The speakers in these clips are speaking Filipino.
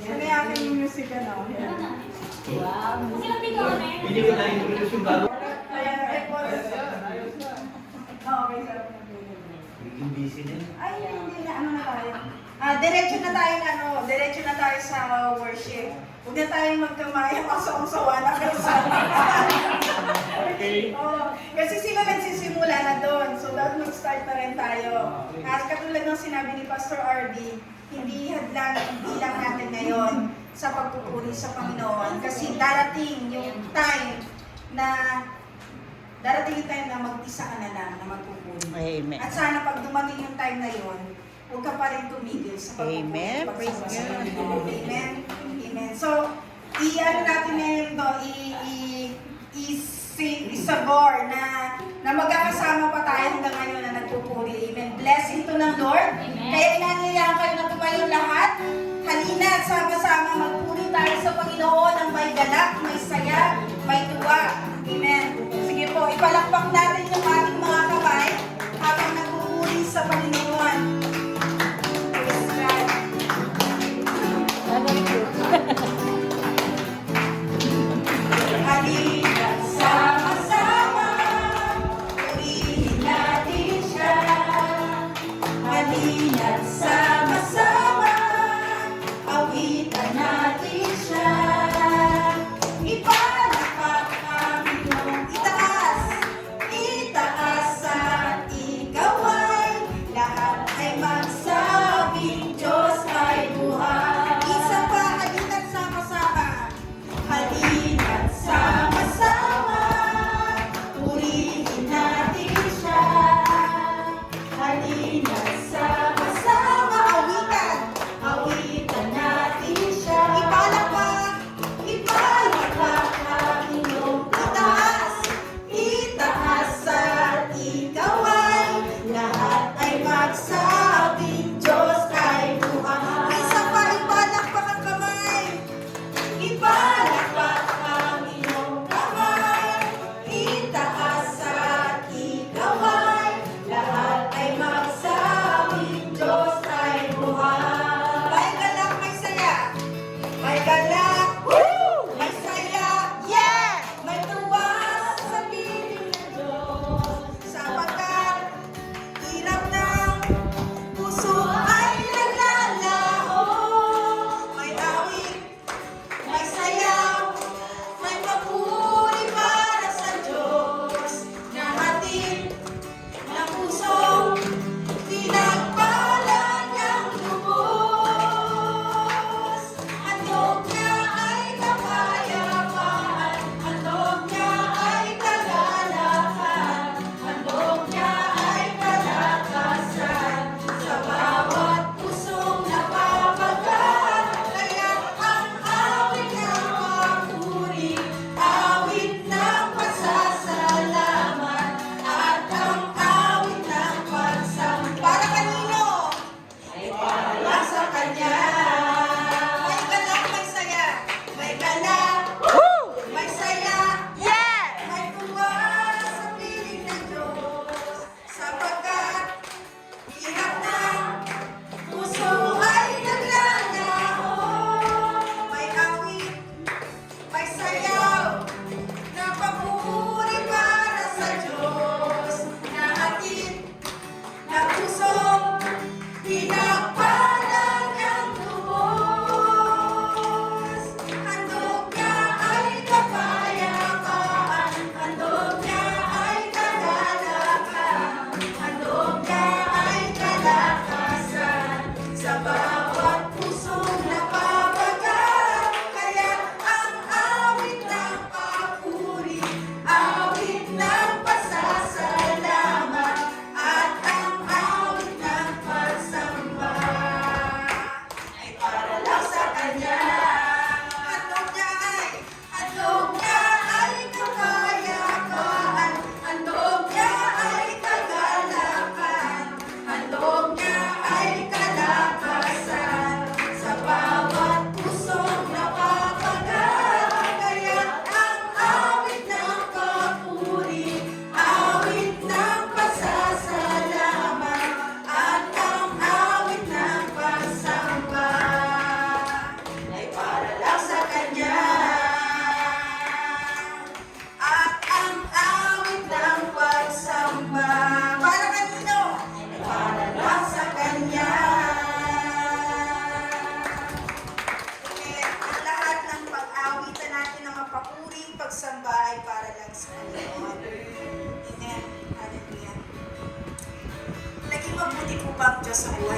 Yan ay aking music ano. Wow. Kasi lang dito kami. Hindi ko na-introduce yung bago. Kaya ay po. Okay, sir. Yung busy na. Ay, hindi na. Ano na tayo? Diretso na tayo na, diretso na tayo sa worship. Huwag na tayo magkamay, masawa na kayo sa Okay. kasi sila nagsisimula na doon. So, dapat mag-start na rin tayo. Katulad ng sinabi ni Pastor RD, hindi hadlang ang bilang natin ngayon sa pagpupuri sa Panginoon. Kasi darating yung time na mag-isa ka na lang na magpupuri. Amen. At sana pag dumating yung time na yun, huwag ka pa rin tumigil sa pagpupuri. Amen. Praise Pagsamba sa God. Panginoon. Amen. Amen. So, i-ano natin ngayon to, isabor na magkakasama pa tayo hanggang ngayon na nagpupuri. Amen. Blessing to ng Lord. Amen. Kaya inanyayahan kayo na tumayo lahat. Halina at sama-sama magpuri tayo sa Panginoon ng may galak, may saya, may tuwa. Amen. Sige po, ipalakpak natin yung ating mga kamay habang nagpupuri sa Panginoon. Praise God. Halina, sama-sama, purihin natin siya. Halina, sama-sama, awitan natin siya. Ipalakpak ang iyong itaas, itaas at ikaw ay lahat ay magsabing Diyos ay buhay. Isa pa, halina't sama-sama. Halina't sama-sama, purihin natin siya. Halina't sama-sama, awitan.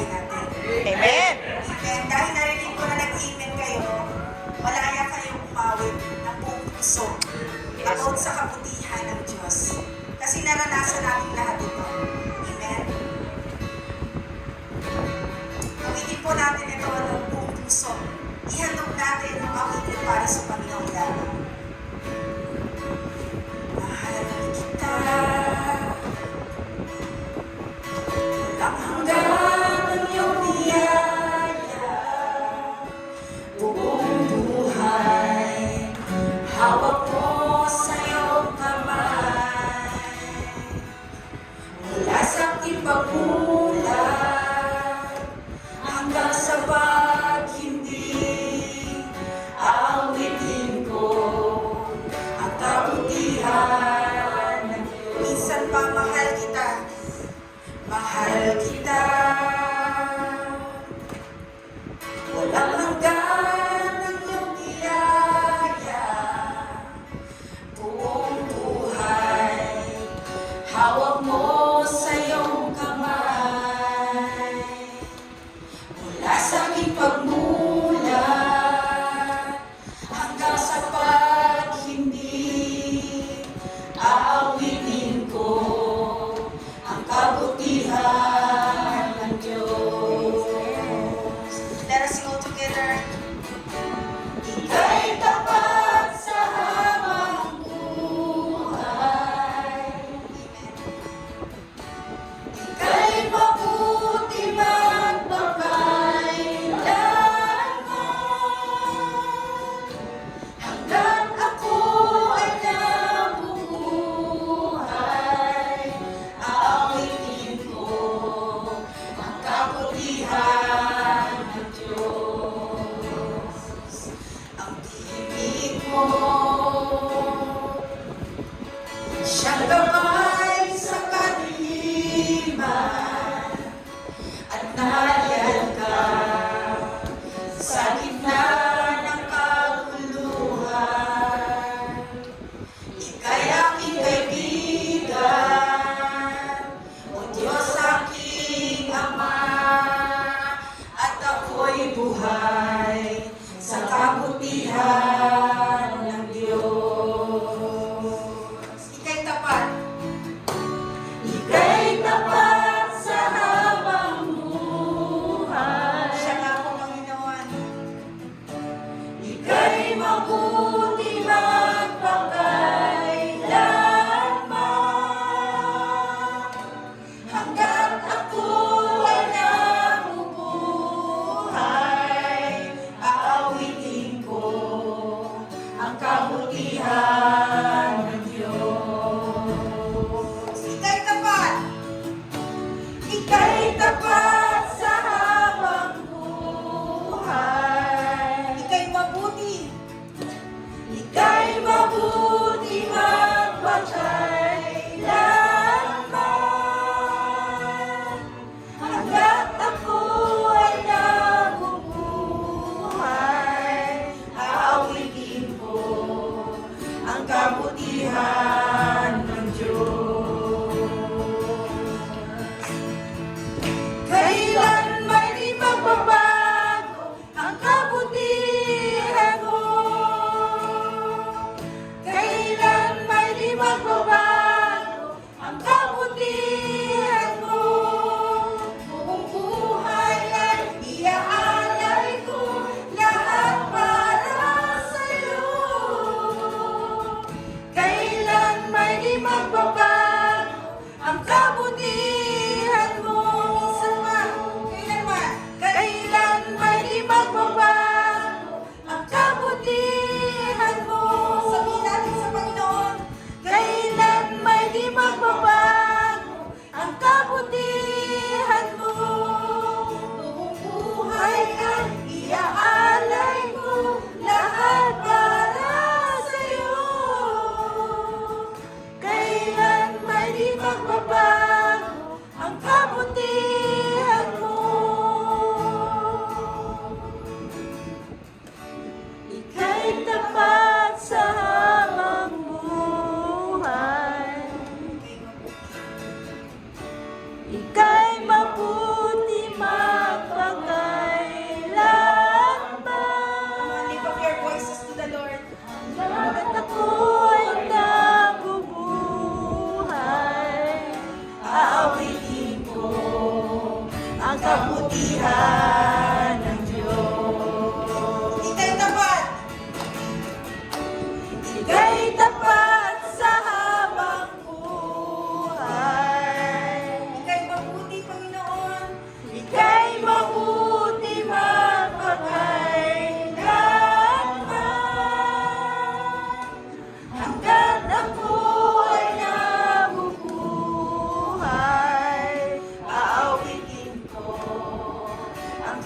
natin. Amen. Amen. Dahil narinig ko na nag-amen kayo, malaya kayong umawit ng buong puso about sa kabutihan ng Diyos. Kasi naranasan natin lahat ito. Amen. Awitin po natin ito ng buong puso. Ihandog natin ang awitin para sa Panginoong lamang. Mahal kita. Walang hanggan ang iyong biyaya. Buong buhay, hawak mo sa iyong kamay. Mula sa aking pagmulat hanggang sa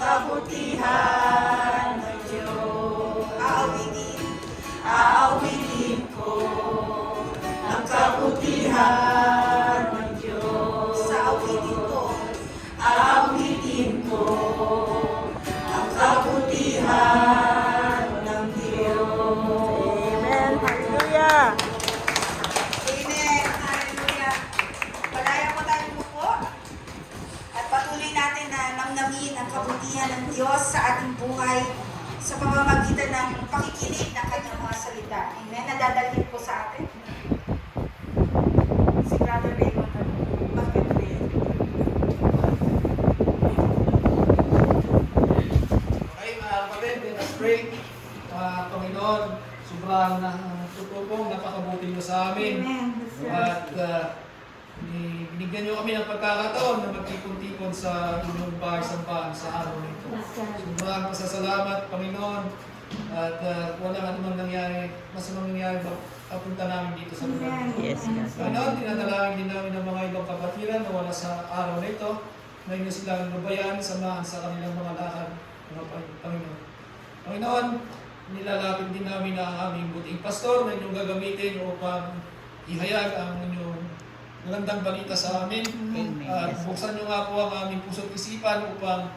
kabutihan ng Diyos. Aawitin ko ang kabutihan ng Diyos. Aawitin ko ang kabutihan ng Diyos. Amen. Hallelujah. Amen. Hallelujah. Palaya po tayo po at patuloy natin na namnamin ang kabutihan ng Diyos sa ating buhay sa pamamagitan ng pakikinig ng kanyang mga salita. Amen. Nadadalhin po sa atin. Si Brother Raymond. Bakit Raymond? Okay, mga kapatid, let us pray. Panginoon, sobrang tutupong, napakabuti mo sa amin. Amen. At binigyan niyo kami ng pagkakataon na magtipon-tipon sa inyong bahay-sambahan sa araw na ito. Sobrang pasasalamat, Panginoon. At walang anumang nangyari, masamang nangyari papunta namin dito sa lugar. Yes, God. Panginoon, tinadalangin din namin ang mga ibang kapatiran na wala sa araw na ito na inyo silang lubayan, samahan sa kanilang mga lakad, mga Panginoon. Panginoon, nilalapit din namin ang aming buting pastor na inyong gagamitin upang ihayag ang inyong magandang balita sa amin. Amen. At buksan nyo nga po ang aming puso't isipan upang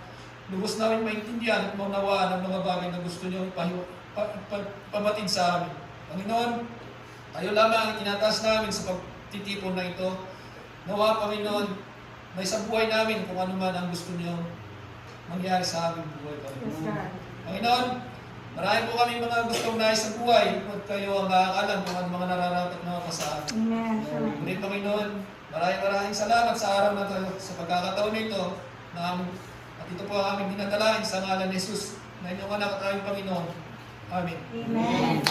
lubos namin maintindihan at maunawaan ang mga bagay na gusto nyo pamatid sa amin. Panginoon, tayo lamang ang tinataas namin sa pagtitipon na ito. Nawa, Panginoon, may sa buhay namin kung ano man ang gusto nyo mangyari sa aming buhay, Panginoon. Panginoon, marami po kami mga gustong nais sa buhay at kayo ang nakakalam kung ano mga nararapat na sa amin. Amen. Ngunit Panginoon, maraming salamat sa araw na ito, sa pagkakataon nito, na at ito po ang aming dinadalain sa ngalan ni Jesus, na inyong anak at aming Panginoon. Amen. Amen.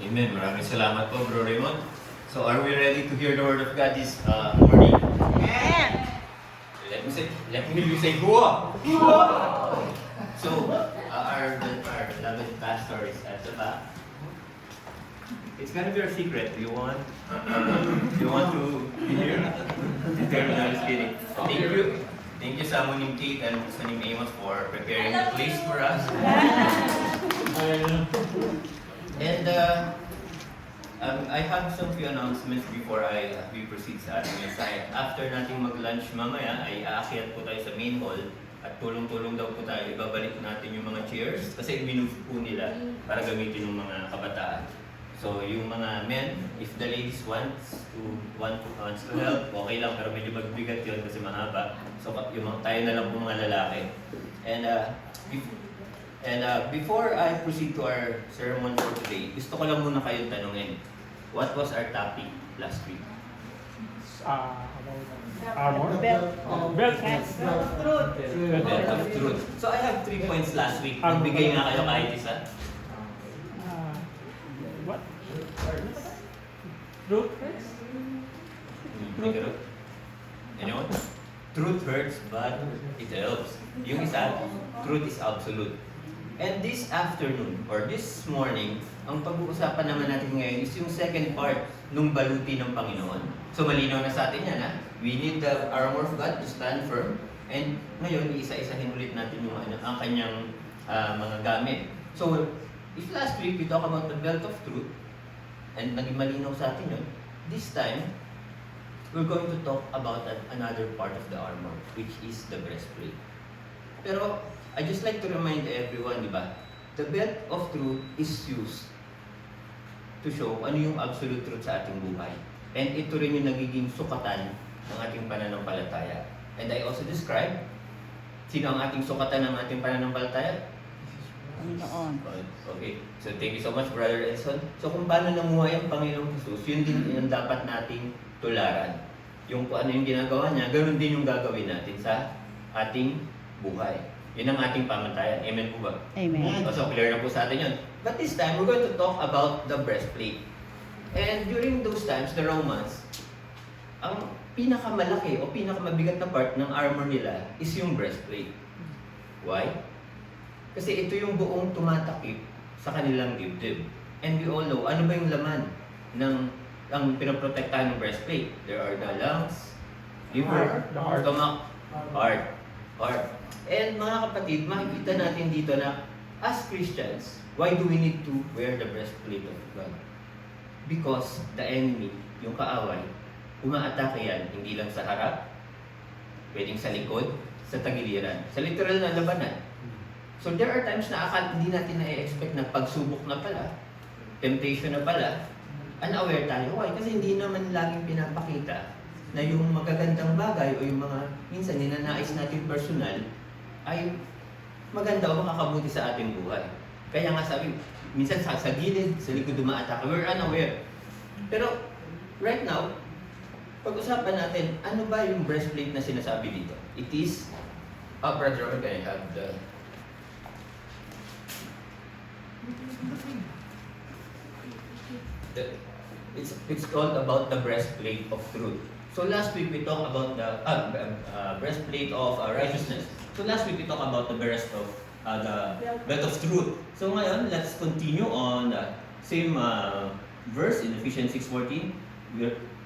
Amen. Maraming salamat po, Bro Raymond. So, are we ready to hear the word of God this morning? Amen. Let me say, Hua! So, our beloved pastor is at the back. It's gonna be our secret. Do you want to be here? No, just kidding. Thank you, Samunim Kate and Sanim Amos for preparing the place for us. And I have some few announcements before we proceed sa ating mensahe. After nating mag-lunch mamaya, ay aakyat po tayo sa main hall at tulong-tulong daw po tayo. Ibabalik natin yung mga chairs kasi minove po nila para gamitin ng mga kabataan. So yung mga men, if the ladies wants to help, okay lang, pero medyo magbigat yun kasi mahaba. So yung tayo na lang po mga lalaki. And before I proceed to our sermon for today, gusto ko lang muna kayong tanungin, what was our topic last week? Armor? Belt. Belt. The belt of truth. So I have 3 points last week. Nagbigay nga kayo kahit isa. What? Truth? Anyone? Truth hurts, but it helps. Yung isa, truth is absolute. And this afternoon, or this morning, ang pag-uusapan naman natin ngayon is yung second part nung baluti ng Panginoon. So malinaw na sa atin yan, ha? We need the armor of God to stand firm. And ngayon, isa-isahin ulit natin yung ang kanyang mga gamit. So, if last week we talk about the belt of truth, and naging malinaw sa atin yun, this time, we're going to talk about another part of the armor, which is the breastplate. Pero, I just like to remind everyone, di ba? The belt of truth is used to show ano yung absolute truth sa ating buhay. And ito rin yung nagiging sukatan ng ating pananampalataya. And I also describe sino ang ating sukatan ng ating pananampalataya. Panginoon. Okay, so thank you so much, Brother Edson. So kung paano namuhay ang Panginoong Jesus, yun din yung dapat nating tularan. Yung kung ano yung ginagawa niya, ganoon din yung gagawin natin sa ating buhay. Yun ang ating pamantayan. Amen po ba? Amen. So clear na po sa atin yun. But this time, we're going to talk about the breastplate. And during those times, the Romans, ang pinakamalaki o pinakamabigat na part ng armor nila is yung breastplate. Why? Kasi ito yung buong tumatakip sa kanilang dibdib. And we all know, ano ba yung laman ng ang pinoprotektahan ng breastplate? There are the lungs, liver, The heart. stomach, heart. heart. And mga kapatid, makikita natin dito na as Christians, why do we need to wear the breastplate of God? Because the enemy, yung kaaway, umaatake yan, hindi lang sa harap, pwedeng sa likod, sa tagiliran, sa literal na labanan. So there are times na hindi natin na-expect na pagsubok na pala, temptation na pala, unaware tayo. Why? Kasi hindi naman laging pinapakita na yung magagandang bagay o yung mga minsan ninanais natin personal ay maganda o makakabuti sa ating buhay. Kaya nga sabi, minsan sa gilid, sa likod dumaatake, we're unaware. Pero right now, pag-usapan natin, ano ba yung breastplate na sinasabi dito? It is, Brother, can I have the... It's called about the breastplate of truth. So last week we talked about the breastplate of righteousness. So last week we talked about the the belt of truth. So ngayon, let's continue on the same verse in Ephesians 6:14.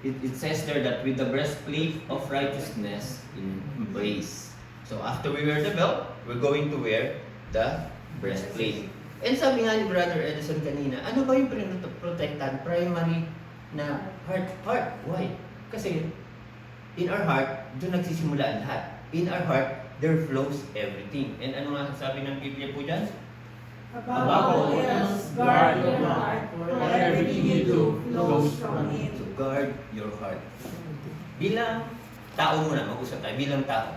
It says there that with the breastplate of righteousness in embrace. So after we wear the belt, we're going to wear the breastplate. And sabi nga ni Brother Edison kanina, ano ba yung protectan? Primary na heart. Why? Kasi in our heart, doon nagsisimula ang lahat. In our heart, there flows everything. And ano nga sabi ng Biblia po dyan? Above all else, guard your heart, for everything you do flows from it. So guard your heart. Bilang tao muna, mag-usap tayo, bilang tao.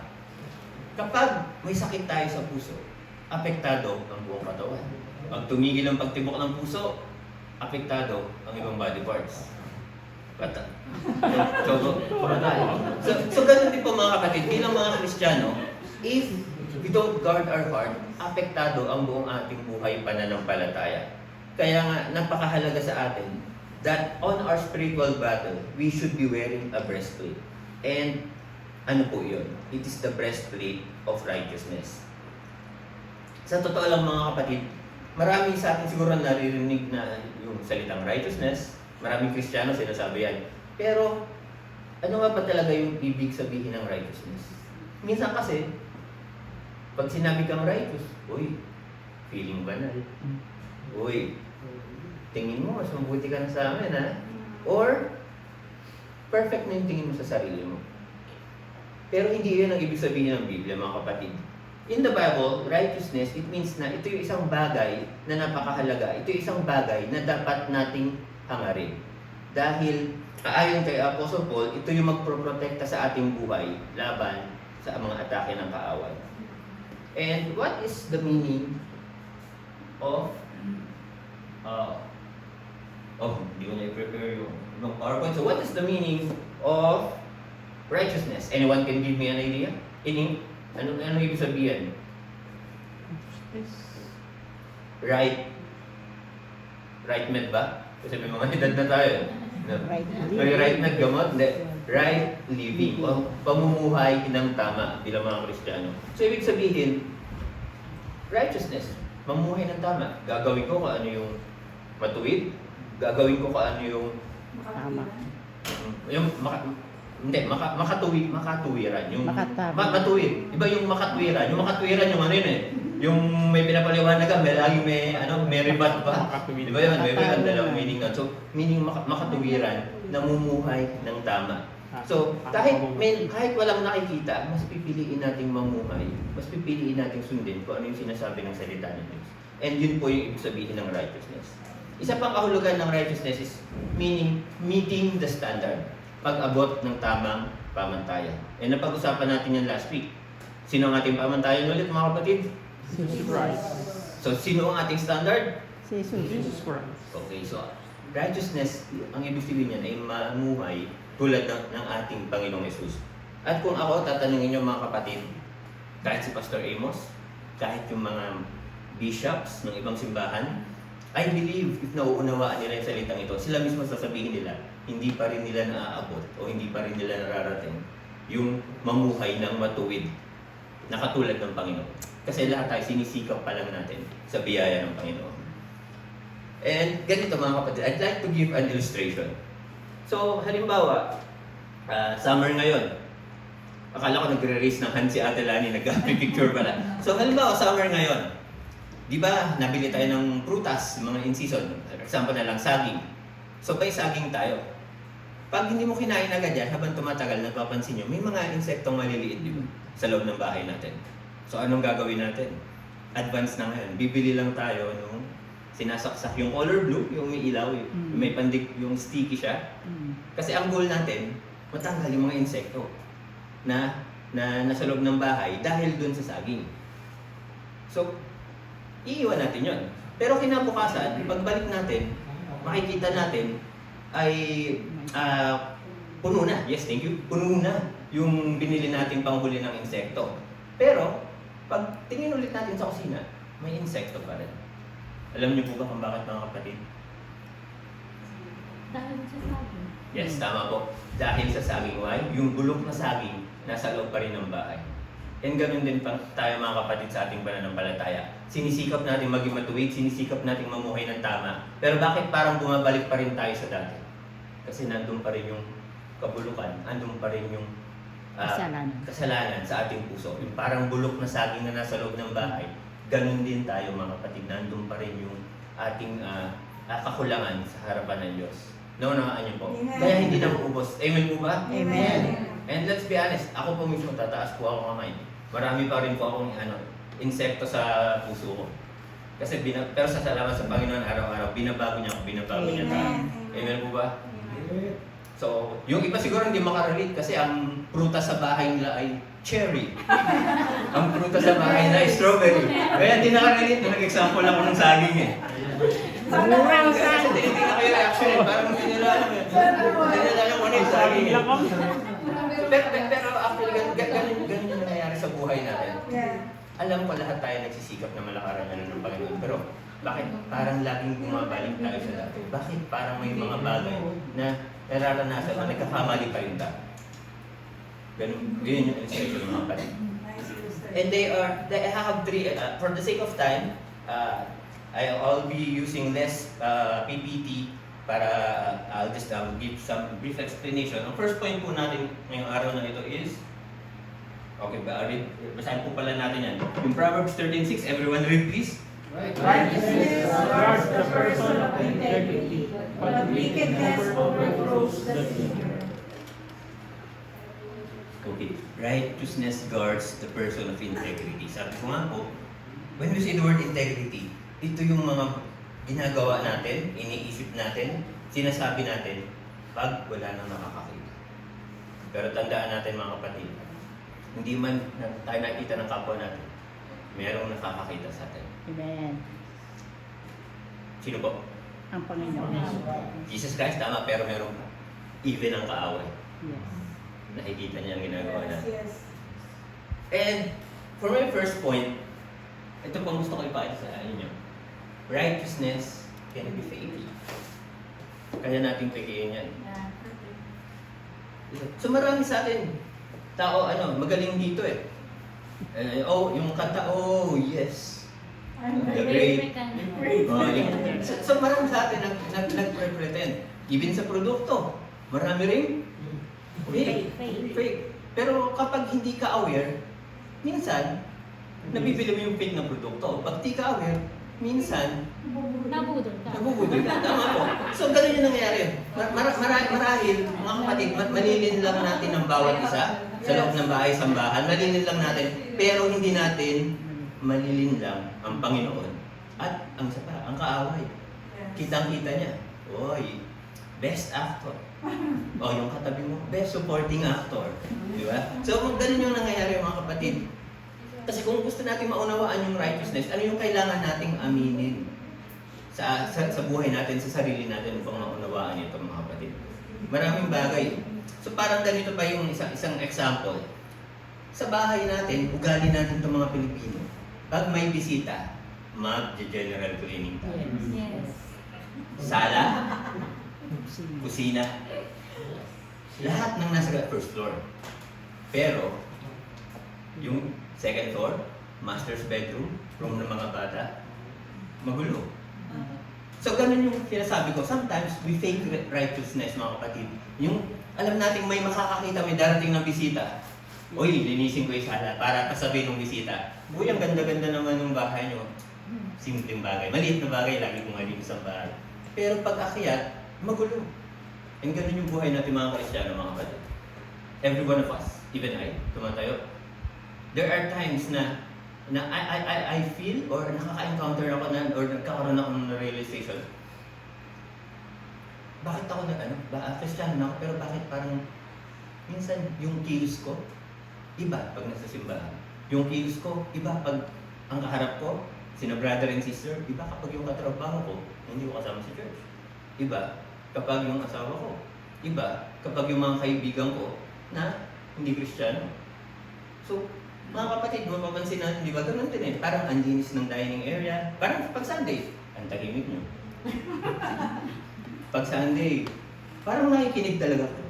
Kapag may sakit tayo sa puso, apektado ang buong katawan. Pag tumigil ang pagtibok ng puso, apektado ang ibang body parts. Bata. So ganun din po mga kapatid, bilang mga Kristiyano, if we don't guard our heart, apektado ang buong ating buhay pananampalataya. Kaya nga, napakahalaga sa atin that on our spiritual battle, we should be wearing a breastplate. And ano po yun? It is the breastplate of righteousness. Sa totoo lang mga kapatid, marami sa atin siguro naririnig na yung salitang righteousness. Maraming Kristiyano sinasabi yan. Pero, ano nga ba talaga yung ibig sabihin ng righteousness? Minsan kasi, pag sinabi kang righteous, uy, feeling banal. Uy, tingin mo, mas mabuti ka na sa amin, ha? Or, perfect na yung tingin mo sa sarili mo. Pero hindi yun ang ibig sabihin ng Biblia, mga kapatid. In the Bible, righteousness, it means na ito yung isang bagay na napakahalaga. Ito yung isang bagay na dapat nating hangarin. Dahil, ayon kay Apostle Paul, ito yung magproprotekta sa ating buhay laban sa mga atake ng kaaway. And what is the meaning of hindi ko na-prepare yung PowerPoint. So what is the meaning of righteousness? Anyone can give me an idea? Ano ibig sabihin? Right med ba? Kasi may mga edad na tayo. No? Right med gamot? Hindi. Right living. O pamumuhay ng tama bilang mga Kristiyano. So ibig sabihin, righteousness, mamuhay ng tama. Gagawin ko kung ano yung matuwid. Gagawin ko kung ano yung Tama. makatuwiran. Yung Makatama. matuwid. Iba yung makatwiran. Yung makatwiran yung ano yun eh. Yung may pinapaliwanagan, may lagi may rebat pa. Di ba yun? May dalawang meaning na. So, meaning makatuwiran, namumuhay ng tama. So, kahit walang nakikita, mas pipiliin nating mamuhay. Mas pipiliin nating sundin kung ano yung sinasabi ng salita ng Diyos. And yun po yung ibig sabihin ng righteousness. Isa pang kahulugan ng righteousness is meeting the standard. Pag-abot ng tamang pamantayan. And napag-usapan natin yan last week. Sino ang ating pamantayan ulit, mga kapatid? Jesus Christ. So, sino ang ating standard? Jesus Christ. Okay, so righteousness, ang ibig sabihin niyan ay mamuhay tulad ng ating Panginoong Yesus. At kung ako, tatanungin niyo mga kapatid, kahit si Pastor Amos, kahit yung mga bishops ng ibang simbahan, I believe if nauunawaan nila yung salitang ito, sila mismo sasabihin nila, hindi pa rin nila naaabot o hindi pa rin nila nararating yung mamuhay ng matuwid na katulad ng Panginoon. Kasi lahat tayo sinisikap pa lang natin sa biyaya ng Panginoon. And ganito mga kapatid, I'd like to give an illustration. So halimbawa, summer ngayon. Akala ko nagre-raise ng hand si Ate Lani, nag-picture pala. So halimbawa, summer ngayon, di ba, nabili tayo ng prutas, mga in-season. For example na lang, saging. So may saging tayo. Pag hindi mo kinain agad yan, habang tumatagal, napapansin nyo, may mga insektong maliliit, di ba? Sa loob ng bahay natin. So anong gagawin natin? Advance na ngayon. Bibili lang tayo nung sinasaksak yung color blue, yung may ilaw, yung may pandik, yung sticky siya. Kasi ang goal natin, matanggal yung mga insekto na nasa loob ng bahay dahil dun sa saging. So, iiwan natin yon. Pero kinabukasan, pagbalik natin, makikita natin ay puno na. Yes, thank you. Puno na yung binili nating panghuli ng insekto. Pero, pag tingin ulit natin sa kusina, may insekto pa rin. Alam niyo po ba kung bakit, mga kapatid? Dahil sa saging. Yes, tama po. Dahil sa saging. Why? Yung bulok na saging, nasa loob pa rin ng bahay. And ganun din pa tayo, mga kapatid, sa ating pananampalataya. Sinisikap natin maging matuwid, sinisikap natin mamuhay ng tama. Pero bakit parang bumabalik pa rin tayo sa dati? Kasi nandun pa rin yung kabulukan, andun pa rin yung kasalanan sa ating puso. Yung parang bulok na saging na nasa loob ng bahay, ganun din tayo, mga kapatid. Nandun pa rin yung ating kakulangan sa harapan ng Diyos. Naunawaan niyo po. Amen. Kaya hindi na maubos. Amen po ba? Amen. And let's be honest, ako po mismo, tataas po ako kamay. Marami pa rin po akong insekto sa puso ko. Kasi pero sa salamat sa Panginoon, araw-araw, binabago niya ako, binabago niya tayo. Amen po ba? So, yung iba siguro hindi makarelate kasi ang prutas sa bahay nila ay cherry. Ang prutas sa bahay nila ay strawberry. Kaya hindi nakarelate. Nag-example ako ng saging eh. Kasi tinitingnan ko yung reaction eh. Parang hindi nila alam eh. Hindi nila alam kung ano yung saging eh. Pero actually, ganun yung nangyayari sa buhay natin. Alam ko lahat tayo nagsisikap na malakaran ng Panginoon. Pero bakit parang laging bumabalik tayo sa dati? Bakit parang may mga bagay na nararanasan na nagkakamali pa rin tayo? Ganun yung illustration, mga kapatid. And they have three, for the sake of time, I'll be using less PPT para I'll just give some brief explanation. Ang first point po natin ngayong araw na ito is, okay ba, basahin po pala natin yan. Yung Proverbs 13:6, everyone read please. Righteousness guards the person of integrity, but wickedness overthrows the sinner. Okay. Righteousness guards the person of integrity. Sabi ko nga po, when we say the word integrity, ito yung mga ginagawa natin, iniisip natin, sinasabi natin, pag wala nang nakakakita. Pero tandaan natin, mga kapatid, hindi man tayo nakita ng kapwa natin, merong nakakakita sa atin. Amen. Sino po? Ang Panginoon. Jesus Christ, tama, pero meron pa. Even ang kaaway. Yes. Nakikita niya ang ginagawa natin. Yes. And for my first point, ito po ang gusto ko ipakita sa inyo. Righteousness can be fake. Kaya natin pekein yan. So marami sa atin, tao magaling dito eh. Yung kanta, oh yes. The great. So marami sa atin nag-pretend. Even sa produkto, marami rin fake. Pero kapag hindi ka aware, minsan, nabibili mo yung fake na produkto. Pag di ka aware, minsan, Nabudol ka. nabubudol ka. Tama po. So, ganun yung nangyayari. Marahil, mga kapatid, malilin lang natin ang bawat isa sa loob ng bahay, sambahan. Malilin lang natin. Pero hindi natin malilin lang ang Panginoon. At ang isa pa, ang kaaway. Kitang-kita niya. Oy, best actor. O, yung katabi mo, best supporting actor. Di ba? So, ganun yung nangyayari, mga kapatid. Kasi kung gusto natin maunawaan yung righteousness, ano yung kailangan nating aminin sa buhay natin, sa sarili natin upang maunawaan ito, mga kapatid. Maraming bagay. So parang ganito pa yung isang example. Sa bahay natin, ugali natin itong mga Pilipino. Pag may bisita, mag-general cleaning tayo. Yes. Sala, kusina, lahat ng nasa first floor. Pero, yung second floor, master's bedroom, room ng mga bata, magulo. So, ganun yung sinasabi ko. Sometimes, we fake righteousness, mga kapatid. Yung, alam natin may makakakita, may darating ng bisita. Uy, linisin ko yung sala para kasabi ng bisita. Uy, ang ganda-ganda naman ng bahay nyo. Simpleng bagay. Maliit na bagay, lagi kong malinis ang bahay. Pero pag akyat, magulo. And ganun yung buhay natin mga Kristiyano, mga kapatid. Every one of us, even I, tumatayo. There are times na I feel or nakaka-encounter ako na or nagkakaroon ako ng realization. Bakit ako Kristiyano na ako, pero bakit parang minsan yung kilos ko, iba pag nasa simbahan. Yung kilos ko, iba pag ang kaharap ko, sina brother and sister, iba kapag yung katrabaho ko, hindi ko kasama sa church. Iba kapag yung asawa ko. Iba kapag yung mga kaibigan ko na hindi Kristiyano. So, mga kapatid, mapapansin natin, di ba? Ganun din eh. Parang ang linis ng dining area. Parang pag Sunday, ang tahimik nyo. Pag Sunday, parang nakikinig talaga ko.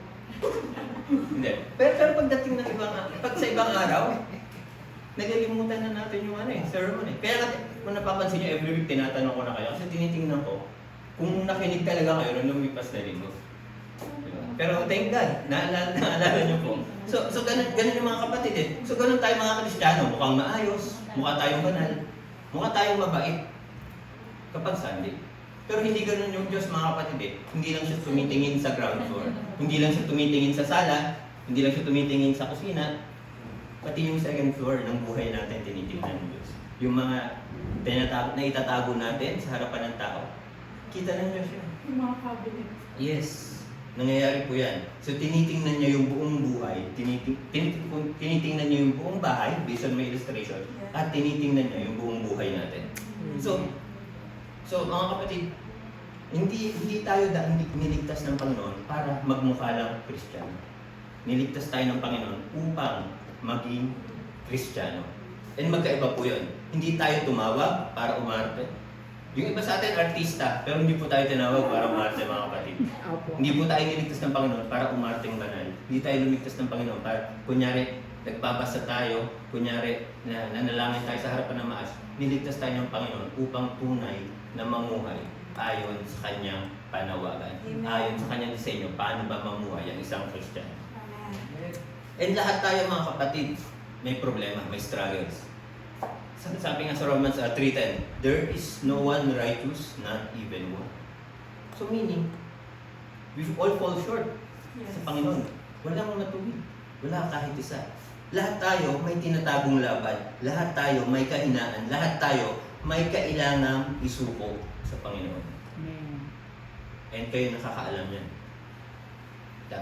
Hindi. Pero pagdating ng pag sa ibang araw, nalilimutan na natin yung sermon eh. Kaya kung napapansin nyo, every week tinatanong ko na kayo kasi tinitingnan ko kung nakinig talaga kayo nung lumipas na linggo. Diba? Pero thank God, naalala nyo po. So ganun yung mga kapatid eh. So ganun tayo mga Kristiyano, mukhang maayos, mukha tayong banal, mukha tayong mabait kapag Sunday. Pero hindi ganun yung Diyos mga kapatid eh. Hindi lang siya tumitingin sa ground floor. Hindi lang siya tumitingin sa sala. Hindi lang siya tumitingin sa kusina. Pati yung second floor ng buhay natin tinitingnan ng Diyos. Yung mga na itatago natin sa harapan ng tao. Kita ng Diyos yun. Yung mga cabinet. Yes. Nangyayari po yan. So tinitingnan niya yung buong buhay. Tinitingnan niya yung buong bahay based on my illustration. At tinitingnan niya yung buong buhay natin. So mga kapatid, hindi tayo niligtas ng Panginoon para magmukha lang Kristiyano. Niligtas tayo ng Panginoon upang maging Kristiyano. And magkaiba po yun. Hindi tayo tumawag para umarte. Yung iba sa atin artista, pero hindi po tayo tinawag para umarte mga kapatid. Hindi po tayo niligtas ng Panginoon para umarteng banal. Hindi tayo lumigtas ng Panginoon para, kunyari, nagbabasa tayo, kunyari, nanalangin tayo sa harapan ng maas. Niligtas tayo ng Panginoon upang tunay na mamuhay ayon sa kanyang panawagan. Ayon sa kanyang disenyo, paano ba mamuhay ang isang Kristiyano. And lahat tayo mga kapatid, may problema, may struggles. Sabi nga sa Romans 3:10, there is no one righteous, not even one. So meaning, we all fall short sa Panginoon. Walang matuwid. Wala kahit isa. Lahat tayo may tinatagong laban. Lahat tayo may kahinaan. Lahat tayo may kailangang isuko sa Panginoon. And kayo nakakaalam yan.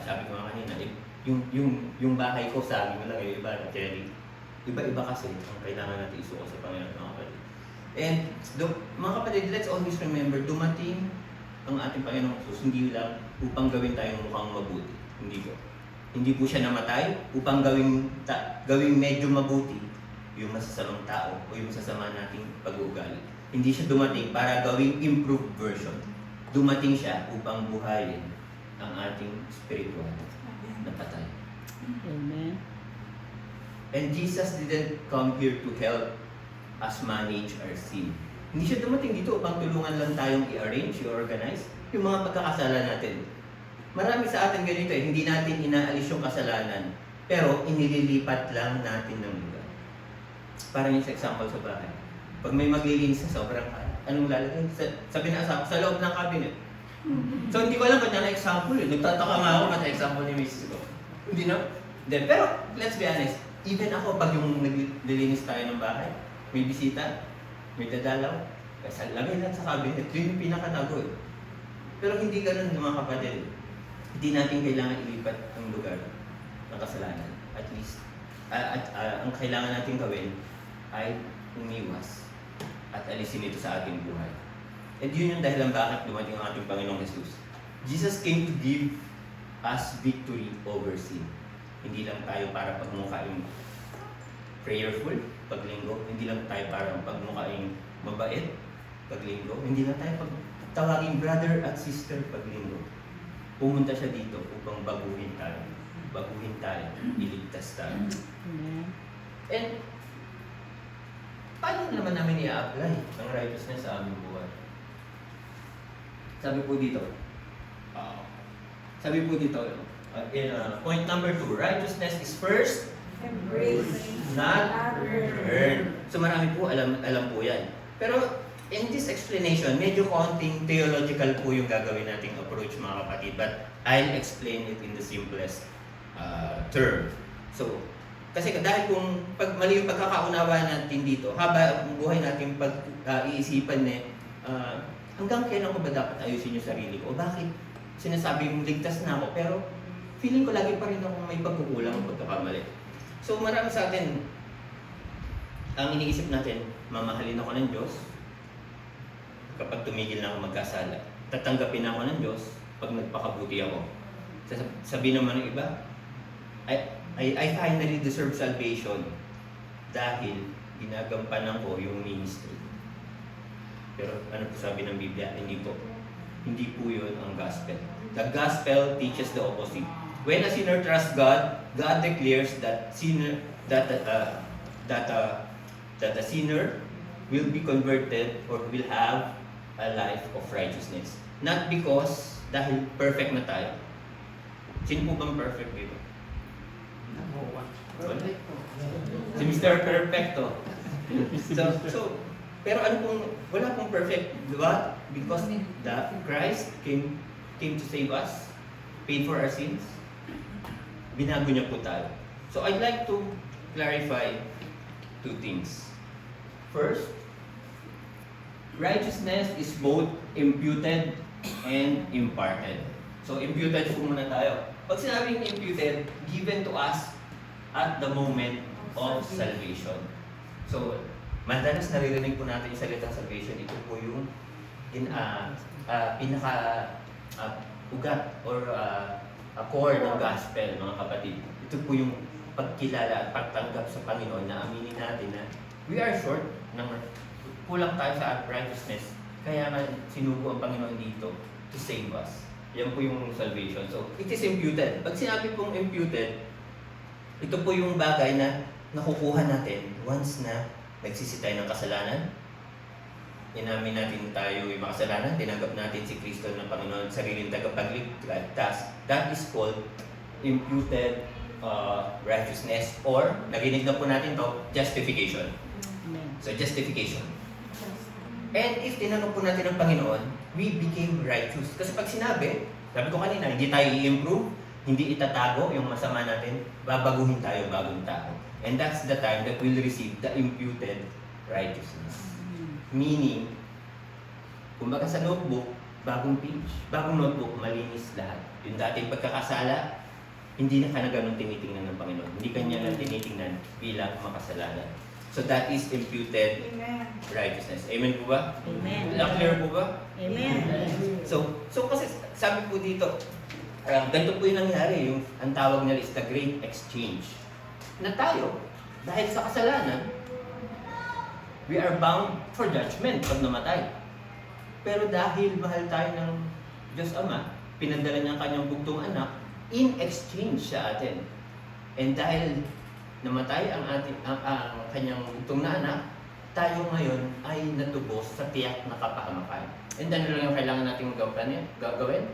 Sabi ko nga kanina, yung bahay ko sa amin lang yung iba na Cherry. Iba-iba kasi ang kailangan natin isuko sa Panginoon mga kapatid. And mga kapatid, let's always remember, dumating ang ating Panginoong Jesus hindi lang upang gawin tayong mukhang mabuti. Hindi po. Hindi po siya namatay upang gawing medyo mabuti yung masasamang tao o yung masasama nating pag-uugali. Hindi siya dumating para gawing improved version. Dumating siya upang buhayin ang ating spiritual na patay. Amen. And Jesus didn't come here to help us manage our sin. Hindi siya dumating dito upang tulungan lang tayong i-arrange, i-organize yung mga pagkakasala natin. Marami sa atin ganito eh, hindi natin inaalis yung kasalanan, pero inililipat lang natin ng lugar. Parang yung sa example sa bahay. Pag may maglilinis sa sobrang anong lalagay? Sabi na asawa, sa loob ng cabinet. So hindi ko alam ba't na example eh. Nagtataka nga ako ba't example ni Mrs. ko. Hindi na. Pero let's be honest, even ako pag yung naglilinis tayo ng bahay, may bisita, may dadalaw, kasi lagay lang sa cabinet, yun yung pinakatago eh. Pero hindi ganun mga kapatid. Hindi natin kailangan ilipat ang lugar ng kasalanan. At least, ang kailangan natin gawin ay umiwas at alisin ito sa ating buhay. At yun yung dahilan bakit dumating ang ating Panginoong Jesus. Jesus came to give us victory over sin. Hindi lang tayo para pagmukhaing prayerful paglinggo, hindi lang tayo para pagmukhaing mabait paglinggo, hindi lang tayo pagtawaging brother at sister paglinggo. Pumunta siya dito upang baguhin tayo, iligtas tayo. And paano naman namin i-apply ang righteousness sa aming buhay? Sabi po dito, point number 2, righteousness is first Embrace. not earn. So marami po, alam po yan. Pero in this explanation, medyo konting theological po yung gagawin nating approach mga kapatid. But I'll explain it in the simplest term. So, kasi dahil kung mali yung pagkakaunawa natin dito, haba ang buhay natin iisipan hanggang kailan ko ba dapat ayusin yung sarili ko? O bakit sinasabi mong ligtas na ako, pero feeling ko lagi pa rin ako may pagkukulang o pagkakamali. So marami sa atin, ang iniisip natin, mamahalin ako ng Diyos kapag tumigil na ako magkasala. Tatanggapin ako ng Diyos pag nagpakabuti ako. Sabi naman ng iba, I finally deserve salvation dahil ginagampanan ko yung ministry. Pero ano po sabi ng Biblia? Hindi po. Hindi po yun ang gospel. The gospel teaches the opposite. When a sinner trusts God, God declares that the sinner will be converted or will have a life of righteousness. Not because dahil perfect na tayo. Sino po bang perfect dito? Wala. Si Mr. Perfecto. So, pero ano kung wala pong perfect, diba? Because Christ came to save us, paid for our sins, binago niya po tayo. So I'd like to clarify two things. First, righteousness is both imputed and imparted. So imputed po muna tayo. Pag sinabing imputed, given to us at the moment of salvation. So, madalas naririnig po natin yung salitang salvation. Ito po yung ugat or core ng gospel, mga kapatid. Ito po yung pagkilala at pagtanggap sa Panginoon na aminin natin na we are short, kulang tayo sa righteousness. Kaya nga sinugo ang Panginoon dito to save us. Yan po yung salvation. So, it is imputed. Pag sinabi pong imputed, ito po yung bagay na nakukuha natin once na nagsisi tayo ng kasalanan. Inamin natin tayo yung makasalanan, tinanggap natin si Kristo ng Panginoon, sariling tagapagligtas. That is called imputed righteousness, or naginig na po natin to, justification. So, justification. And if tinanggap po natin ng Panginoon, we became righteous. Kasi pag sinabi, sabi ko kanina, hindi tayo i-improve, hindi itatago yung masama natin, babaguhin tayo bagong tao. And that's the time that we'll receive the imputed righteousness. Meaning, kumbaga sa notebook, bagong page, bagong notebook, malinis lahat. Yung dating pagkakasala, hindi na ka na ganun tinitingnan ng Panginoon. Hindi kanya lang tinitingnan bilang makasalanan. So that is imputed righteousness. Amen po ba? Amen. Clear po ba? Amen. So kasi sabi po dito, ganito po yung nangyari, ang tawag nila is the Great Exchange. Na tayo, dahil sa kasalanan, we are bound for judgment pag namatay. Pero dahil mahal tayo ng Diyos Ama, pinadala niya ang kanyang bugtong anak in exchange sa atin. And dahil namatay ang kanyang bugtong na anak, tayo ngayon ay natubos sa tiyak na kapahamakan. And then lang yung kailangan nating gawin?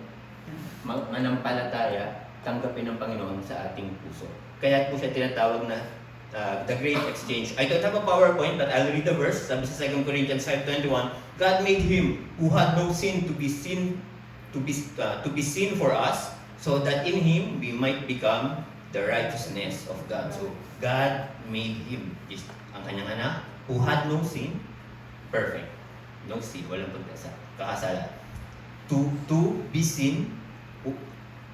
Manampalataya, tanggapin ng Panginoon sa ating puso. Kaya po siya tinatawag na the Great Exchange. I don't have a PowerPoint, but I'll read the verse. Sabi sa 2 Corinthians 5:21, God made Him who had no sin to be sin for us, so that in Him we might become the righteousness of God. So God made Him, ang kanyang anak, who had no sin, perfect. No sin, walang kakasala. To be sin,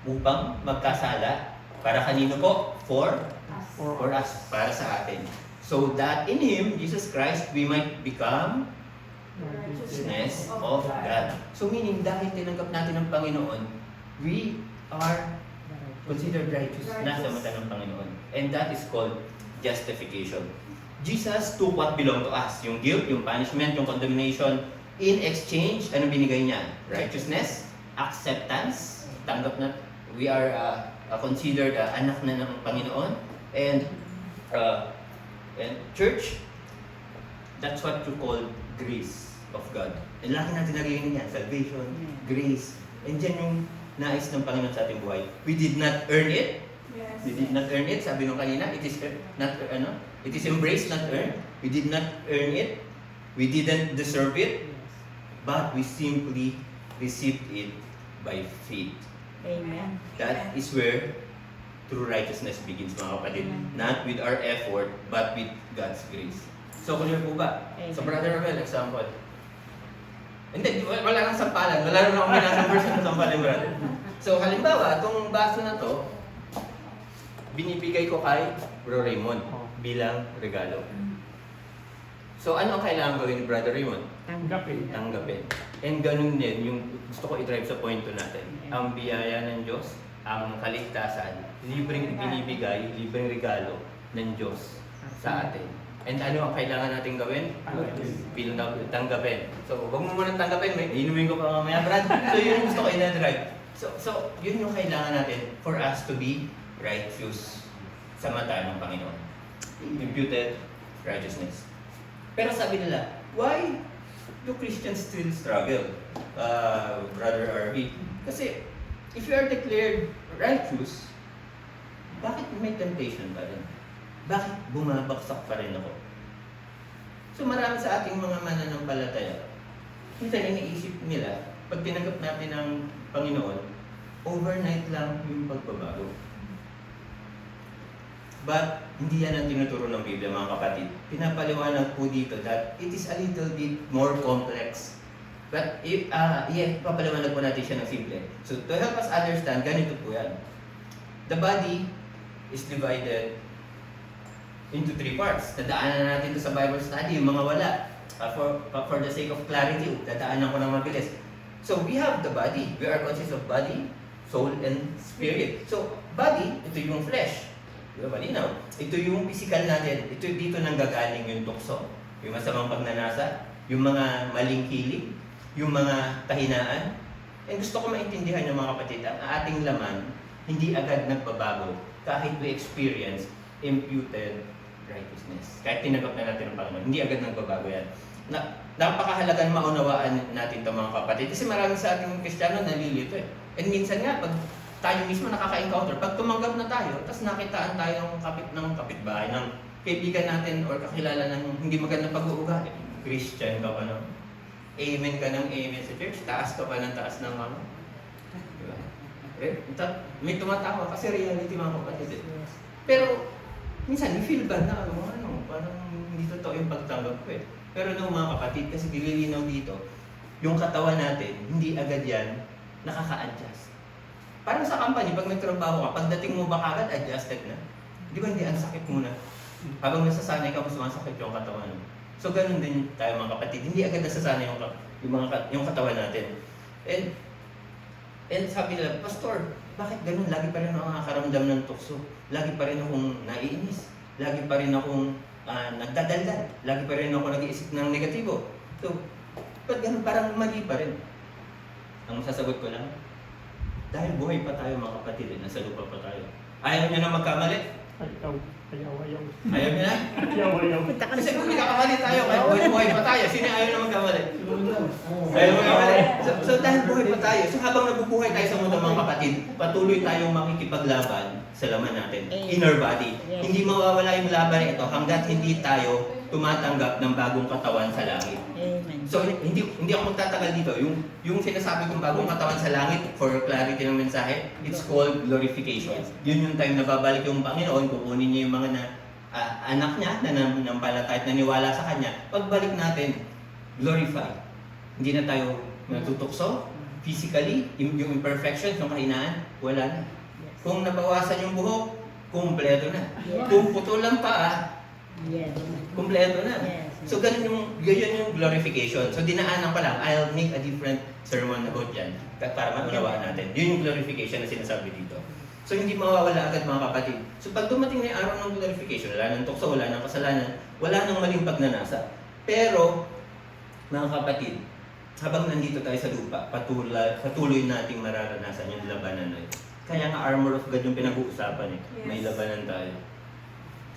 upang magkasala, para kanino po? For us, para sa atin. So that in Him, Jesus Christ, we might become righteousness of God. So meaning, dahil tinanggap natin ng Panginoon, we are considered righteous na sa mata ng Panginoon. And that is called justification. Jesus took what belonged to us. Yung guilt, yung punishment, yung condemnation. In exchange, ano binigay niya? Righteousness, acceptance, tanggap na, we are considered anak na ng Panginoon. And church, that's what you call grace of God. And laki natin narinig yan, salvation, grace. And dyan yung nais ng Panginoon sa ating buhay. We did not earn it, Yes. We did not earn it. Sabi nung kanina, it is not it is embraced, not earned. We did not earn it. We didn't deserve it, but we simply received it by faith. Amen. That is where true righteousness begins, mga kapatid. Not with our effort, but with God's grace. So, clear po ba? Amen. So, Brother Romel, example. Hindi, wala nang sampalan. Wala nang akong binasang verse ng sampalan, brother. So, halimbawa, itong baso na to, binibigay ko kay Bro Raymond bilang regalo. So, ano ang kailangan gawin ni Brother Raymond? Tanggapin. Tanggapin. And ganun din, yung gusto ko i-drive sa point 2 natin. Ang biyaya ng Diyos, ang kaligtasan, libreng binibigay, libreng regalo ng Diyos sa atin. And ano ang kailangan natin gawin? Tanggapin. So, huwag mo munang tanggapin, may inumin ko pa mamaya, Brad. So, yun yung gusto ko i-drive. So, yun yung kailangan natin for us to be righteous sa mata ng Panginoon. Imputed righteousness. Pero sabi nila, why do Christians still struggle, Brother R.V.? Kasi, if you are declared righteous, bakit may temptation pa rin? Bakit bumabaksak pa rin ako? So marami sa ating mga mananampalataya, minsan iniisip nila, pag tinanggap natin ng Panginoon, overnight lang yung pagbabago. But hindi yan ang tinuturo ng Biblia, mga kapatid. Pinapaliwanag po dito that it is a little bit more complex. But papaliwanag po natin siya ng simple. So to help us understand, ganito po yan. The body is divided into 3 parts. Dadaanan natin ito sa Bible study, yung mga wala. For the sake of clarity, dadaanan ko ng mabilis. So we have the body. We are conscious of body, soul, and spirit. So body, ito yung flesh. Diba, malinaw? Ito yung physical natin. Ito dito nang gagaling yung tukso. Yung masamang pagnanasa, yung mga maling hilig, yung mga kahinaan. And gusto ko maintindihan ng mga kapatid, ang ating laman, hindi agad nagbabago kahit we experience imputed righteousness. Kahit tinanggap na natin ang Panginoon, hindi agad nagbabago yan. Napakahalagang maunawaan natin ito, mga kapatid. Kasi marami sa ating Kristiyano nalilito eh. And minsan nga, pag tayo mismo nakaka-encounter, pag tumanggap na tayo, tapos nakitaan tayo ng kapitbahay, ng kaibigan natin or kakilala ng hindi magandang pag-uugali. Christian ka pa ng amen ka ng amen sa church, taas ka pa ng taas ng mama. Diba? May tumatawa kasi reality, mga kapatid eh. Pero minsan, feel bad na parang hindi totoo yung pagtanggap ko eh. Pero no, mga kapatid, kasi dililinaw dito, yung katawan natin, hindi agad yan nakaka-adjust. Parang sa company, pag nagtrabaho ka, pagdating mo ba agad, adjusted na? Di ba hindi, ang sakit muna? Habang nasasanay ka, mas sumasakit yung katawan mo. So, ganun din tayo, mga kapatid. Hindi agad nasasanay yung katawan natin. And sabi nila, Pastor, bakit ganun? Lagi pa rin ako nakakaramdam ng tukso. Lagi pa rin akong naiinis. Lagi pa rin akong nagdadaldal. Lagi pa rin ako nag-iisip ng negatibo. So, ba't ganun? Parang mali pa rin. Ang sasagot ko lang, dahil buhay pa tayo, mga kapatid, nasa lupa pa tayo. Ayaw nyo na magkamali? Ayaw. Ayaw nyo na? Ayaw. Kasi kung nagkakamali tayo, kahit buhay pa tayo, sino ayaw na magkamali? Ayaw magkamali. So dahil buhay pa tayo, so habang nabubuhay tayo sa mundo, mga kapatid, patuloy tayong makikipaglaban sa laman natin, inner body. Hindi mawawala yung laban ito hanggat hindi tayo tumatanggap ng bagong katawan sa langit. Amen. So hindi ako magtatagal dito. Yung sinasabi kong bagong katawan sa langit, for clarity ng mensahe, it's called glorification. Yun yung time na babalik yung Panginoon, kukunin niya yung mga anak niya na nanampalataya at naniwala sa Kanya. Pagbalik natin, glorify. Hindi na tayo natutukso physically, yung imperfections, yung kahinaan, wala na. Kung nabawasan yung buhok, kumpleto na. Kung putol ang paa, kumpleto na. So ganun yung glorification. So dinaanan ko lang, I'll make a different sermon about yan para maunawaan natin. Yun yung glorification na sinasabi dito. So hindi mawawala agad, mga kapatid. So pag dumating na yung araw ng glorification, wala nang tukso, wala nang kasalanan, wala nang maling pagnanasa. Pero, mga kapatid, habang nandito tayo sa lupa, patuloy nating mararanasan yung labanan na yun. Kaya nga armor of God yung pinag-uusapan eh. May labanan tayo.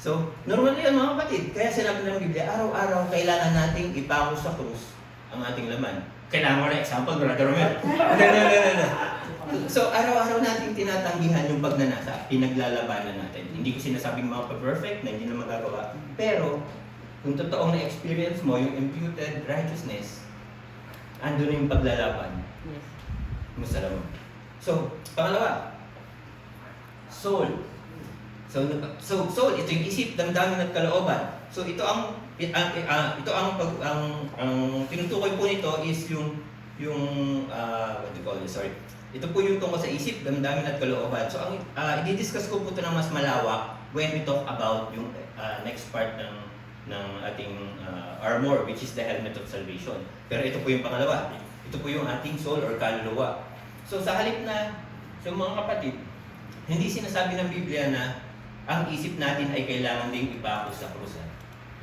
So, normal yan, mga kapatid. Kaya sinabi ng Biblia, araw-araw kailangan nating ipako sa krus ang ating laman. Kailangan mo na example, Brother Romel. No. So, araw-araw natin tinatanggihan yung pagnanasa, pinaglalabanan natin. Hindi ko sinasabing mga pa-perfect na hindi na magagawa. Pero, kung totoong na-experience mo yung imputed righteousness, ando na yung paglalaban. Yes. Musala mo. So, pangalawa, soul. So soul, ito yung isip, damdamin at kalooban. So, ito ang tinutukoy po nito is yung what do you call this? Sorry. Ito po yung tungkol sa isip, damdamin at kalooban. So, ang i-discuss ko po ito ng mas malawak when we talk about yung next part ng ating armor, which is the helmet of salvation. Pero ito po yung pangalawa. Ito po yung ating soul or kaluluwa. So, sa halip na, so mga kapatid, hindi sinasabi ng Biblia na ang isip natin ay kailangan ding ipako sa krusan.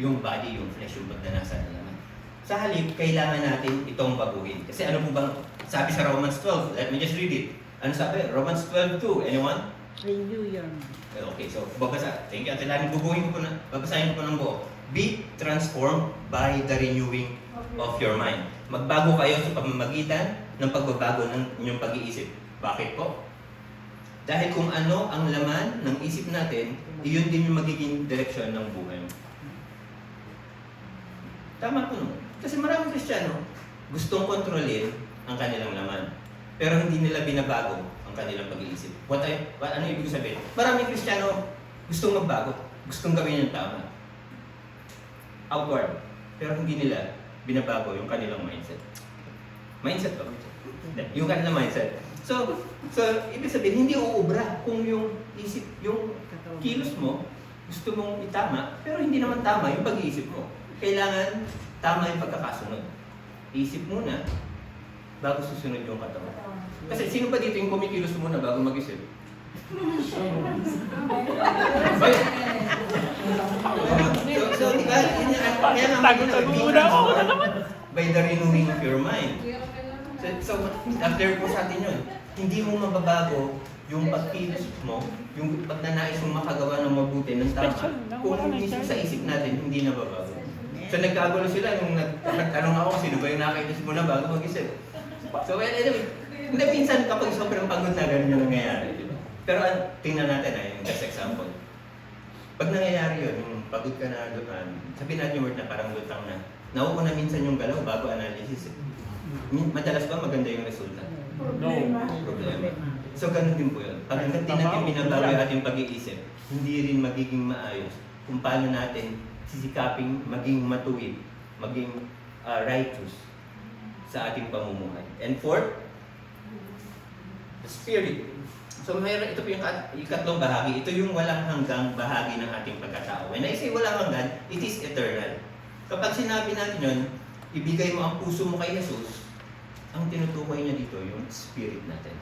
Yung body, yung flesh, yung pagdanasa na naman. Sa halip, kailangan natin itong baguhin. Kasi ano po bang sabi sa Romans 12? Let me just read it. Ano sabi? Romans 12:2. Anyone? Renew your mind. Okay, so babasa. Thank you. Ate Lani, babasahin ko po ng buo. Be transformed by the renewing of your mind. Magbago kayo sa pamamagitan ng pagbabago ng inyong pag-iisip. Bakit po? Dahil kung ano ang laman ng isip natin, iyon din yung magiging direksyon ng buhay mo. Tama po naman. Kasi maraming Kristiyano gustong kontrolin ang kanilang laman. Pero hindi nila binabago ang kanilang pag-iisip. Ano ibig sabihin? Maraming Kristiyano gustong magbago. Gustong gawin yung tama. Outward. Pero hindi nila binabago yung kanilang mindset. Mindset ba? Yung kanilang mindset. So, ibig sabihin, hindi uubra kung yung isip, yung kilos mo, gusto mong itama, pero hindi naman tama yung pag-iisip mo. Kailangan tama yung pagkakasunod. Isip muna, bago susunod yung katawan. Kasi sino ba dito yung kumikilos muna bago mag-isip? So, di ba? Kaya naman, by the renewing of your mind. So, after po sa atin yun, hindi mo mababago yung pagkilos mo, yung pagnanais mong makagawa ng mabuti ng tama, kung minsan sa isip natin, hindi nababago. So, nagkagulo sila nung nagtanong ako, sino ba yung nakainis mo na bago mag-isip? So, well, anyway, hindi minsan kapag sobrang pagod na ganun yung nangyayari. Diba? Pero tingnan natin yung just example. Pag nangyayari yun, yung pagod ka na doon, sabihin natin yung word na parang lutang na, nauuna minsan yung galaw bago analysis. Madalas ba maganda yung resulta? Problema. So, ganun din po yun. Pag hindi natin binabago yung ating pag-iisip, hindi rin magiging maayos kung paano natin sisikaping maging matuwid, maging righteous sa ating pamumuhay. And fourth, the Spirit. So, ito po yung ikatlong bahagi. Ito yung walang hanggang bahagi ng ating pagkatao. When I say walang hanggan, it is eternal. Kapag sinabi natin yun, ibigay mo ang puso mo kay Jesus, ang tinutukoy niya dito yung spirit natin.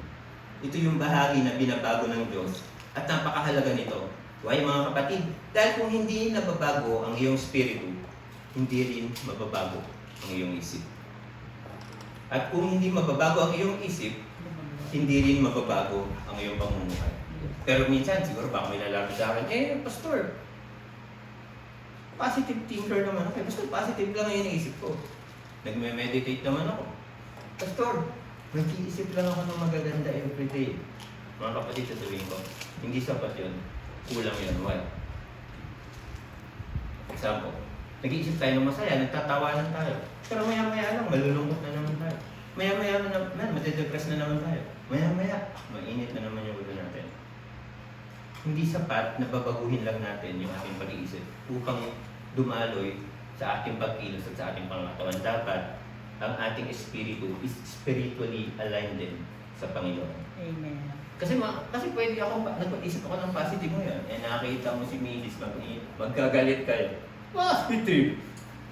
Ito yung bahagi na binabago ng Diyos at napakahalaga nito. Why mga kapatid? Dahil kung hindi nababago ang iyong spiritu, hindi rin mababago ang iyong isip. At kung hindi mababago ang iyong isip, hindi rin mababago ang iyong pamumuhay. Pero minsan, siguro baka may lalapit sa akin, pastor, positive thinker naman ako. Pastor, positive lang yung isip ko. Nagme-meditate naman ako. Pastor, nag-iisip lang ako ng magaganda everyday. Mga kapatid, sasabihin ko, hindi sapat yun. Kulang yun. Why? Example, nag-iisip tayo ng masaya, nagtatawanan tayo. Pero maya-maya lang, malulungkot na naman tayo. Maya-maya na, matidepress na naman tayo. Maya-maya, mainit na naman yung ulo natin. Hindi sapat na babaguhin lang natin yung ating pag-iisip upang dumaloy sa ating pagkilos at sa ating pangatawan. Dapat ang ating espiritu is spiritually aligned din sa Panginoon. Amen. Kasi pwede ako, nag-isip ako ng positive mo yan. Nakita mo si Mrs. magkagalit kayo. Positive!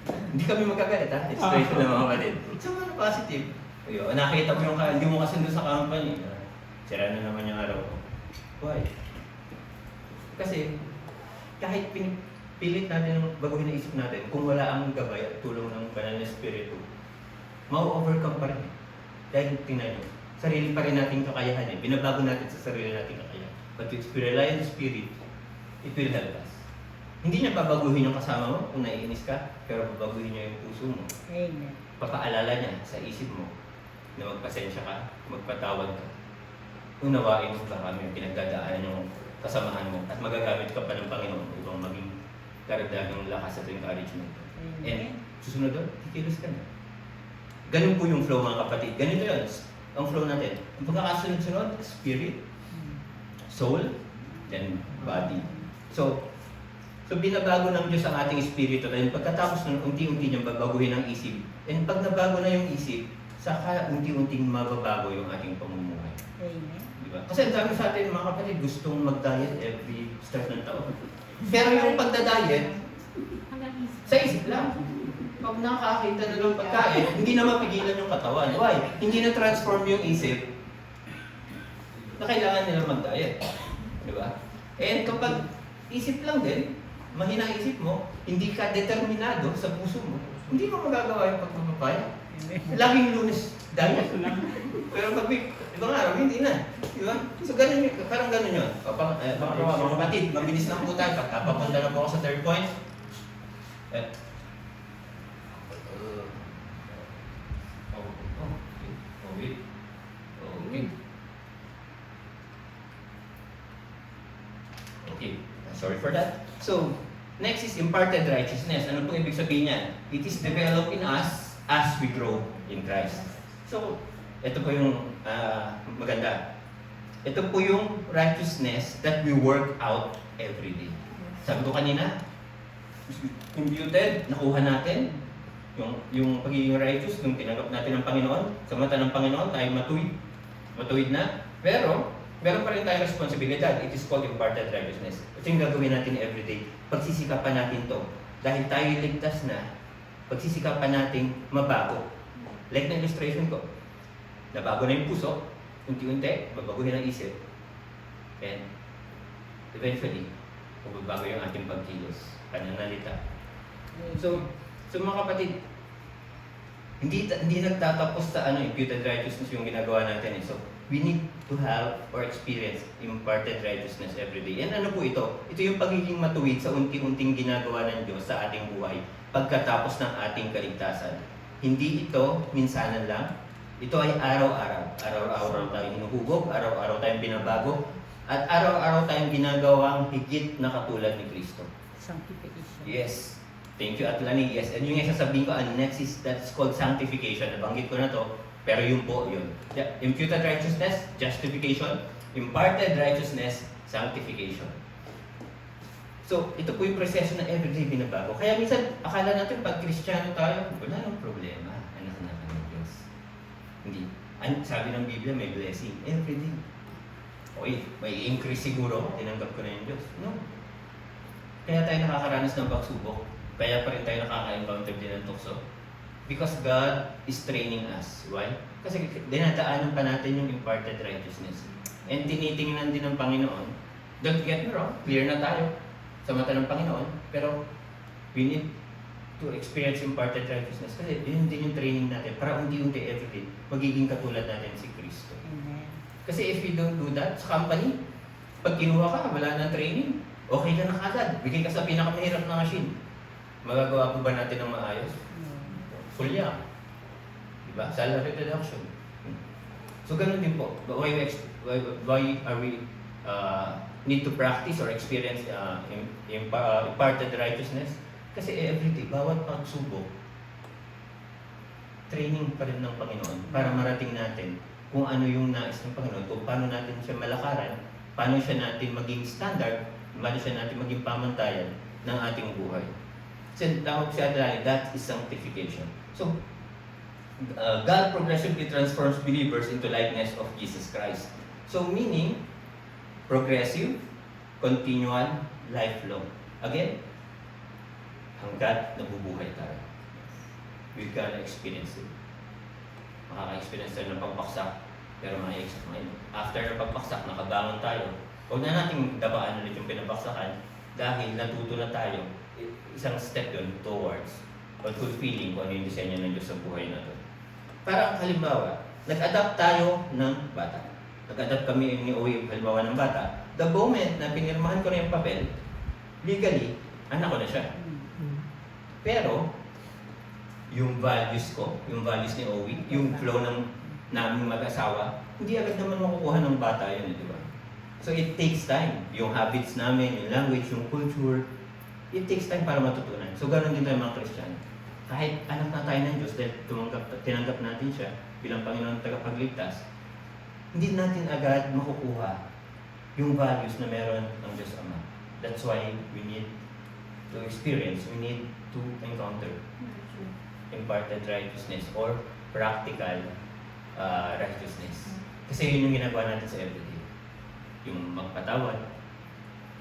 Hindi kami magkagalit ha? Straight na mga kapatid. So, positive. Nakita mo yung hindi mo kasundo sa company. Sira na naman yung araw ko. Why? Kasi, kahit pilit natin baguhin na isip natin, kung wala ang gabay at tulong ng banal na spiritu, mau-overcome pa rin. Dahil tingnan nyo, sarili pa rin nating kakayahan eh. Binabago natin sa sarili nating kakayahan. But if we rely on the Spirit, it will help us. Hindi niya babaguhin yung kasama mo kung naiinis ka, pero babaguhin niya yung puso mo. Amen. Papaalala niya sa isip mo na magpasensya ka, magpatawad ka. Unawain mo baka may pinagdadaanan yung kasamahan mo at magagamit ka pa ng Panginoon upang maging karagdagang lakas at encouragement. And susunod doon, kikilos ka na. Ganun po yung flow mga kapatid. Ganito yun. Ang flow natin. Ang pagkakasunod-sunod, spirit, soul, then body. So binabago ng Diyos ang ating espiritu. Dahil pagkatapos nun, unti-unti niyang babaguhin ang isip. And pag nabago na yung isip, saka unti-unting mababago yung ating pamumuhay. Amen. Diba? Kasi ang dami sa atin mga kapatid, gustong mag-diet every start ng taon. Pero yung pagda-diet, sa isip lang. Pag nakakita na ng pagkain, hindi na mapigilan yung katawan. Why? Hindi na transform yung isip na kailangan nila mag-diet. Diba? And kapag isip lang din, mahina isip mo, hindi ka determinado sa puso mo, hindi mo magagawa yung pagpapapaya. Laging Lunes diet. Pero pag ibang araw, hindi na. Diba? So ganun yun, parang ganun yun. Mga kapatid, mabilis lang po tayo. Papunta na po ako sa third point. Okay, sorry for that. So, next is imparted righteousness. Ano pong ibig sabihin niyan? It is developed in us as we grow in Christ. So, ito po yung maganda. Ito po yung righteousness that we work out every day. Sabi ko kanina, imputed, nakuha natin yung pagiging righteous nung tinanggap natin ng Panginoon. Sa mata ng Panginoon, tayo matuwid na. Pero, meron pa rin tayong responsibilidad. It is called imparted righteousness. Ito yung gagawin natin everyday. Pagsisikapan natin to. Dahil tayo ligtas na, pagsisikapan natin mabago. Like na illustration ko. Nabago na yung puso, unti-unti, babaguhin ang isip. And eventually, magbabago yung ating pagkilos, pananalita. So mga kapatid, hindi nagtatapos sa imputed righteousness yung ginagawa natin. So, we need to have or experience imparted righteousness every day. And ano po ito? Ito yung pagiging matuwid sa unti-unting ginagawa ng Diyos sa ating buhay pagkatapos ng ating kaligtasan. Hindi ito minsanan lang. Ito ay araw-araw. Araw-araw tayong hinuhubog, araw-araw tayong binabago, at araw-araw tayong ginagawang higit na katulad ni Kristo. Sanctification. Yes. Thank you, Atlani. Yes. And yung sasabihin ko, next is that's called sanctification. Nabanggit ko na to, pero yun po, yun. Yeah. Imputed righteousness, justification. Imparted righteousness, sanctification. So, ito po yung proseso na everyday binabago. Kaya minsan, akala natin pag Kristiyano tayo, wala nang problema. Anak na ng Diyos. Hindi. Sabi ng Biblia, may blessing everyday. Okay, may increase siguro, tinanggap ko na yung Diyos. No. Kaya tayo nakakaranas ng pagsubok. Kaya pa rin tayo nakaka-encounter din ng tukso. Because God is training us. Why? Kasi dinadaanan pa natin yung imparted righteousness. And tinitingnan din ng Panginoon. Don't get me wrong, clear na tayo sa mata ng Panginoon. Pero we need to experience imparted righteousness. Kasi yun din yung training natin para unti-unti everyday magiging katulad natin si Kristo. Amen. Kasi if we don't do that sa company, pag kinuha ka, wala nang training, okay ka na kagad. Bigay ka sa pinakamahirap na machine. Magagawa po ba natin ng maayos? Full yan. Diba? Salary reduction. So, ganun din po. Why are we need to practice or experience imparted righteousness? Kasi everyday, bawat pagsubok, training pa rin ng Panginoon para marating natin kung ano yung nais ng Panginoon, kung paano natin siya malakaran, paano siya natin maging standard, paano siya natin maging pamantayan ng ating buhay. So, tawag siya dahil that is sanctification. So, God progressively transforms believers into likeness of Jesus Christ. So, meaning, progressive, continual, lifelong. Again, hanggat nabubuhay tayo. We're gonna experience it. Makaka-experience tayo ng pagbaksak, pero after ng pagbaksak, nakabangon tayo. Huwag na natin dabaan ulit yung pinabaksakan dahil natuto na tayo. Isang step yun towards or fulfilling kung ano yung disenyo ng Diyos sa buhay na ito. Parang halimbawa, nag-adapt tayo ng bata. Nag-adapt kami ni Owe, halimbawa ng bata. The moment na pinirmahan ko na yung papel, legally, anak ko na siya. Pero, yung values ko, yung values ni Owie, yung flow ng naming mag-asawa, hindi agad naman makukuha ng bata yun, di ba? So it takes time. Yung habits namin, yung language, yung culture, it takes time para matutunan. So ganoon din tayo mga Kristiyano. Kahit anak na tayo ng Diyos dahil tinanggap natin siya bilang Panginoon tagapagligtas, hindi natin agad makukuha yung values na meron ng Diyos Ama. That's why we need to experience, we need to encounter imparted righteousness or practical righteousness. Kasi yun yung ginagawa natin sa everyday. Yung magpatawad,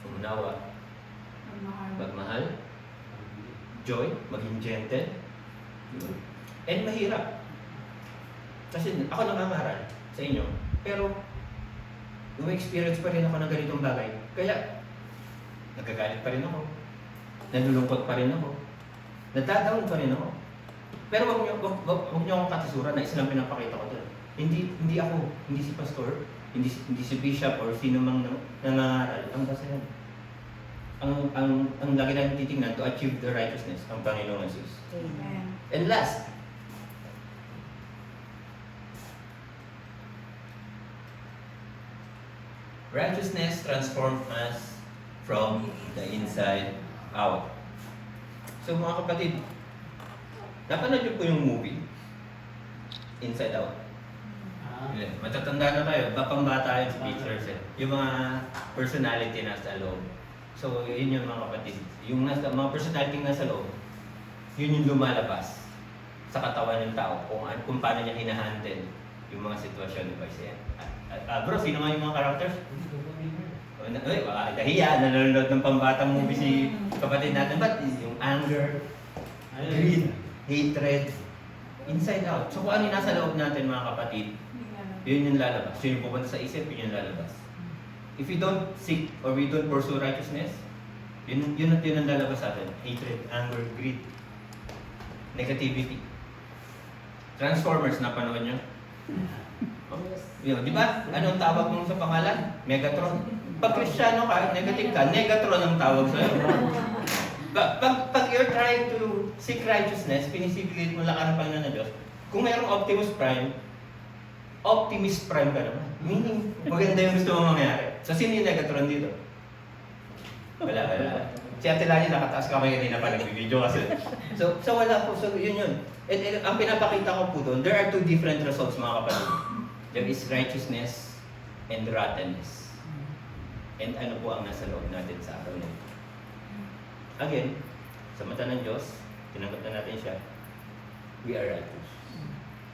umunawa, magmahal, joy, maging gentle, and mahirap. Kasi ako nangangaral sa inyo, pero experience pa rin ako ng ganitong bagay. Kaya, nagagalit pa rin ako, nalulungkot pa rin ako, nadadaon pa rin ako. Pero wag niyo akong katisura na isa lang pinapakita ko doon. Hindi ako, hindi si pastor, hindi si bishop or sino mang nangangaral. Ang basahan. Ang lagi natin titingnan to achieve the righteousness ang Panginoong Jesus. Amen. And last, righteousness transforms us from the inside out. So mga kapatid, napanood niyo po yung movie, Inside Out. Matatanda na tayo, bata yung pictures eh. Yung mga personality nasa loob. So yun yung mga kapatid. Yung mga personality nasa loob, yun yung lumalabas sa katawan ng tao kung paano niya hinahandle yung mga sitwasyon, di ba? Bro, sino nga yung mga characters? Dahiya, nanonood ng pambatang movie si kapatid natin. But yung anger, greed, hatred, inside out. So kung ano yung nasa loob natin mga kapatid, yun yung lalabas. Yun yung pupunta sa isip, yun yung lalabas. If we don't seek or we don't pursue righteousness, yun ang lalabas sa atin. Hatred, anger, greed, negativity. Transformers, napanood nyo? Yun, di ba? Anong tawag mo sa pangalan? Megatron. Pag Kristiyano ka, negative ka, Negatron ang tawag sa'yo. Pag you're trying to seek righteousness, pinisipilit mo lang ang Panginoon na Diyos, kung mayroong Optimus Prime ka naman. Meaning, maganda yung gusto mong mangyari. So, sino yung Negatron dito? Wala. Si Ate Lani nakataas kamay kanina pa nag-video kasi. So wala po. So, yun. And ang pinapakita ko po doon, there are two different results mga kapatid. There is righteousness and rottenness. And ano po ang nasa loob natin sa araw na ito? Again, sa mata ng Diyos, tinanggap na natin siya, we are righteous.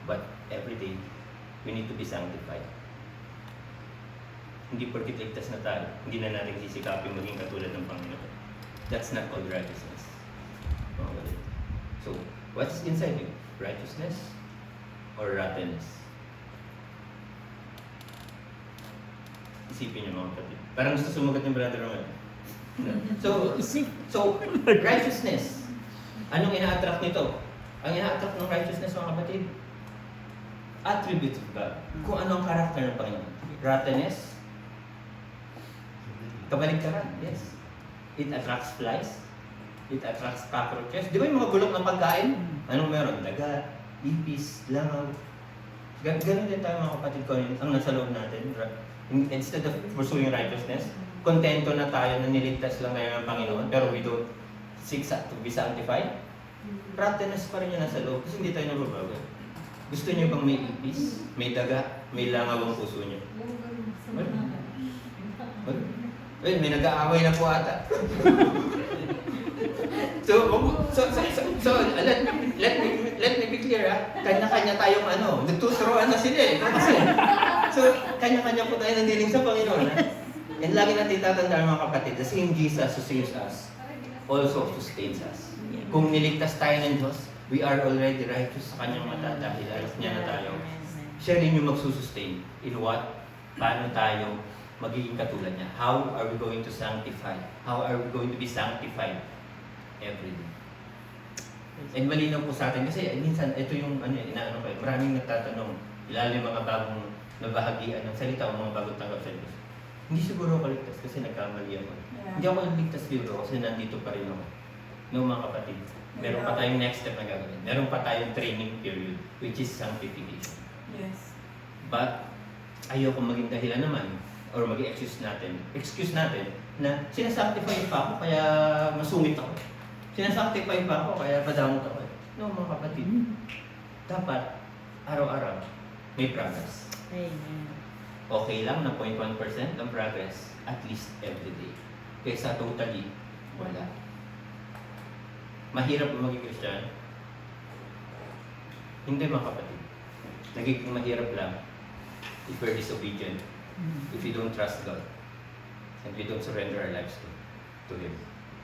But every day, we need to be sanctified. Hindi porkit ligtas na tayo, hindi na natin sisikapin maging katulad ng Panginoon. That's not called righteousness. So, what is inside you? Righteousness or rottenness? Isipin niyo mga kapatid. Parang gusto sumagot ng Brother Roman. So, righteousness. Anong ina-attract nito? Ang ina-attract ng righteousness mga kapatid, attributes of God. Kung ano ang karakter ng Panginoon. Rottenness, kabaligtaran, yes. It attracts flies. It attracts cockroaches. Di ba yung mga bulok ng pagkain? Anong meron? Daga, ipis, langaw. Ganun din tayo mga kapatid ko, ang nasa loob natin. Instead of pursuing righteousness, kontento na tayo na niligtas lang tayo ng Panginoon, pero we don't seek to be sanctified. Rottenness pa rin yung nasa loob kasi hindi tayo nababago. Gusto niyo bang may ipis, may daga, may langaw ang puso niyo? Well, may nag-aaway na po ata. let me be clear kanya-kanya tayong nagtuturoan na sila eh. So, kanya-kanya po tayo nandiling sa Panginoon. And lagi natin tatandaan mga kapatid, the same Jesus who saves us also sustains us. Kung niligtas tayo ng Diyos, we are already righteous sa kanyang mata dahil alas niya na tayo. Siya rin yung magsusustain. In what? Paano tayo magiging katulad niya? How are we going to sanctify? How are we going to be sanctified every day? And malinaw po sa atin kasi minsan ito yung maraming nagtatanong, lalo yung mga bagong nabahagian ng salita o mga bagong tanggap sa Diyos. Hindi siguro ako ligtas kasi nagkamali ako. Hindi ako ligtas siguro kasi nandito pa rin ako. No, mga kapatid. Meron pa tayong next step na gagawin. Meron pa tayong training period, which is sanctification. Yes. But, ayoko maging dahilan naman, or maging excuse natin, na sinasanctify pa ako kaya masungit ako. Sinasanctify pa ako kaya padamot ako. No, mga kapatid. Dapat, araw-araw, may progress. Amen. Okay lang na 0.1% ng progress, at least every day. Kaysa totally, wala. Mahirap ba maging Kristiyano? Hindi, mga kapatid. Nagiging mahirap lang if we're disobedient, if we don't trust God, and we don't surrender our lives to Him.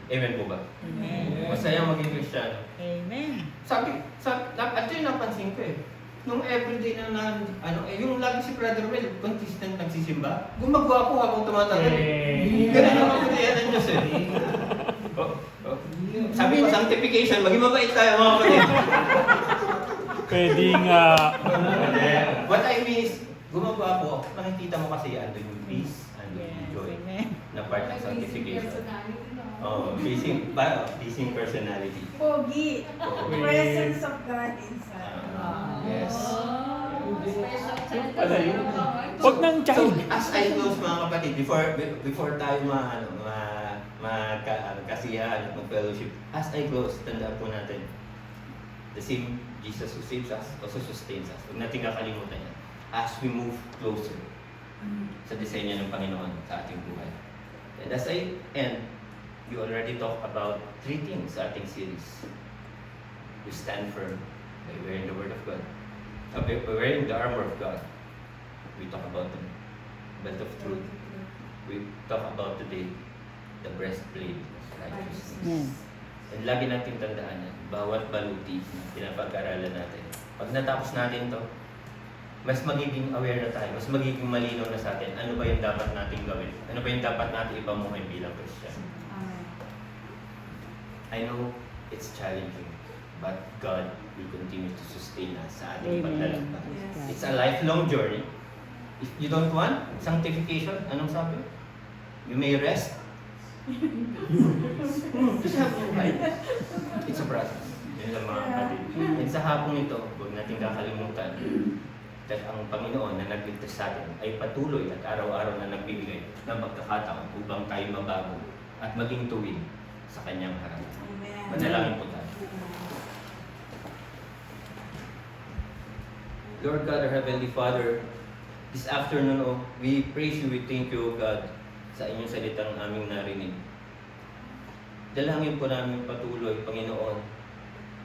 Amen po ba? Amen. Masaya maging Kristiyano. Amen. At yun napansin ko eh. Nung everyday yung lagi si Brother Will, consistent nagsisimba, gumagawa ko habang tumatagal. Ganun naman po yan ng Diyos eh. Sabi ko, sanctification, maging mabait tayo mga kapatid. Pwede nga. What I mean is, gumagawa ko, nakikita mo kasi andun yung peace, andun yung Yes. joy, Amen. na part ng sanctification. Pleasing personality. Pogi. Pogi. Presence of God inside. Yes. Pala yun. Huwag nang So, child. as I close mga kapatid, before tayo magkasiyahan at mag-fellowship, as I close, tandaan po natin, the same Jesus who saves us also sustains us. Huwag natin kakalimutan yan. As we move closer sa disenyo ng Panginoon sa ating buhay. And as I end, you already talked about 3 things sa ating series. We stand firm by wearing the Word of God. By wearing the armor of God. We talk about the belt of truth. We talk about today the breastplate of righteousness. Amen. And lagi natin tandaan yan, bawat baluti na pinapag-aralan natin. Pag natapos natin to, mas magiging aware na tayo, mas magiging malinaw na sa atin, ano ba yung dapat nating gawin? Ano ba yung dapat natin ipamuhay bilang Christian? Amen. I know it's challenging, but God will continue to sustain us sa ating Amen. paglalakbay. Yes. It's a lifelong journey. If you don't want sanctification, anong sabi? You may rest. Just have no right. It's a process. Yun lang mga kapatid. And sa hapong ito, huwag natin kakalimutan that ang Panginoon na nagligtas sa atin ay patuloy at araw-araw na nagbibigay ng pagkakataon upang tayo mabago at maging tuwid sa kanyang harap. Amen. Manalangin po tayo. Lord God, our Heavenly Father, this afternoon, we praise you, we thank you, God, sa inyong salitang aming narinig. Dalangin po namin patuloy, Panginoon,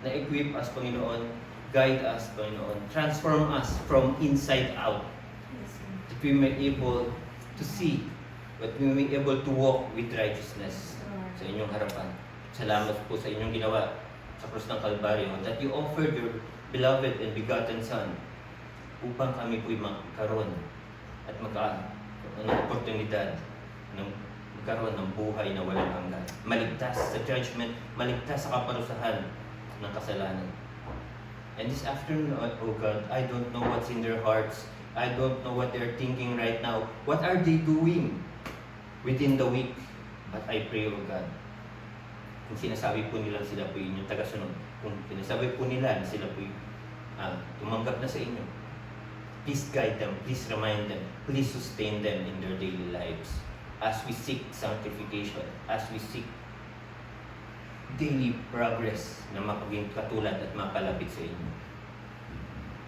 na equip us, Panginoon, guide us, Panginoon, transform us from inside out, Yes, Lord. that we may able to see, that we may able to walk with righteousness sa inyong harapan. Salamat po sa inyong ginawa sa krus ng Kalbaryo, that you offered your beloved and begotten Son upang kami po'y magkaroon at magkaroon ng oportunidad ng magkaroon ng buhay na walang hanggan. Maligtas sa judgment, maligtas sa kaparusahan ng kasalanan. And this afternoon, oh God, I don't know what's in their hearts. I don't know what they're thinking right now. What are they doing within the week? But I pray, oh God, kung sinasabi po nila sila po inyong tagasunod, kung sinasabi po nila na sila po tumanggap na sa inyo, please guide them, please remind them, please sustain them in their daily lives as we seek sanctification, as we seek daily progress na mapaging katulad at mapalapit sa inyo.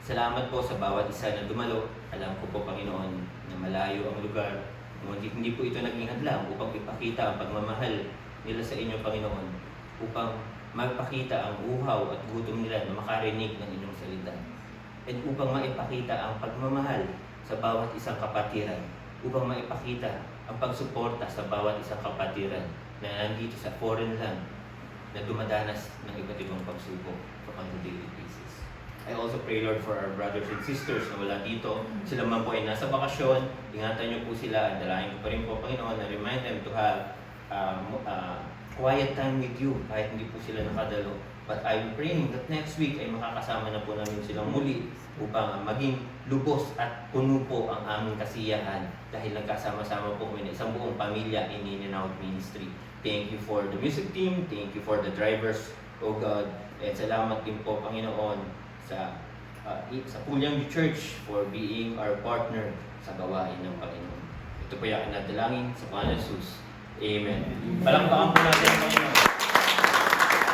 Salamat po sa bawat isa na dumalo. Alam ko po, Panginoon, na malayo ang lugar. Ngunit hindi po ito naging hadlang upang ipakita ang pagmamahal nila sa inyo, Panginoon, upang magpakita ang uhaw at gutom nila na makarinig ng inyong salita. And upang maipakita ang pagmamahal sa bawat isang kapatiran, upang maipakita ang pagsuporta sa bawat isang kapatiran na nandito sa foreign land na dumadanas ng iba't ibang pagsubok on a daily basis. I also pray, Lord, for our brothers and sisters na wala dito. Sila man po ay nasa bakasyon. Ingatan niyo po sila. Dalangin ko pa rin po, Panginoon, na remind them to have quiet time with you kahit hindi po sila nakadalo. But I'm praying that next week ay makakasama na po namin silang muli upang maging lubos at puno po ang aming kasiyahan dahil nagkasama-sama po kami na isang buong pamilya in and Out Ministry. Thank you for the music team, thank you for the drivers, oh God, at salamat din po, Panginoon, sa Pulyang Church for being our partner sa gawain ng Panginoon. Ito po yung nadalangin sa pangalan ng Jesus. Amen. Palakpakan po natin ang Panginoon.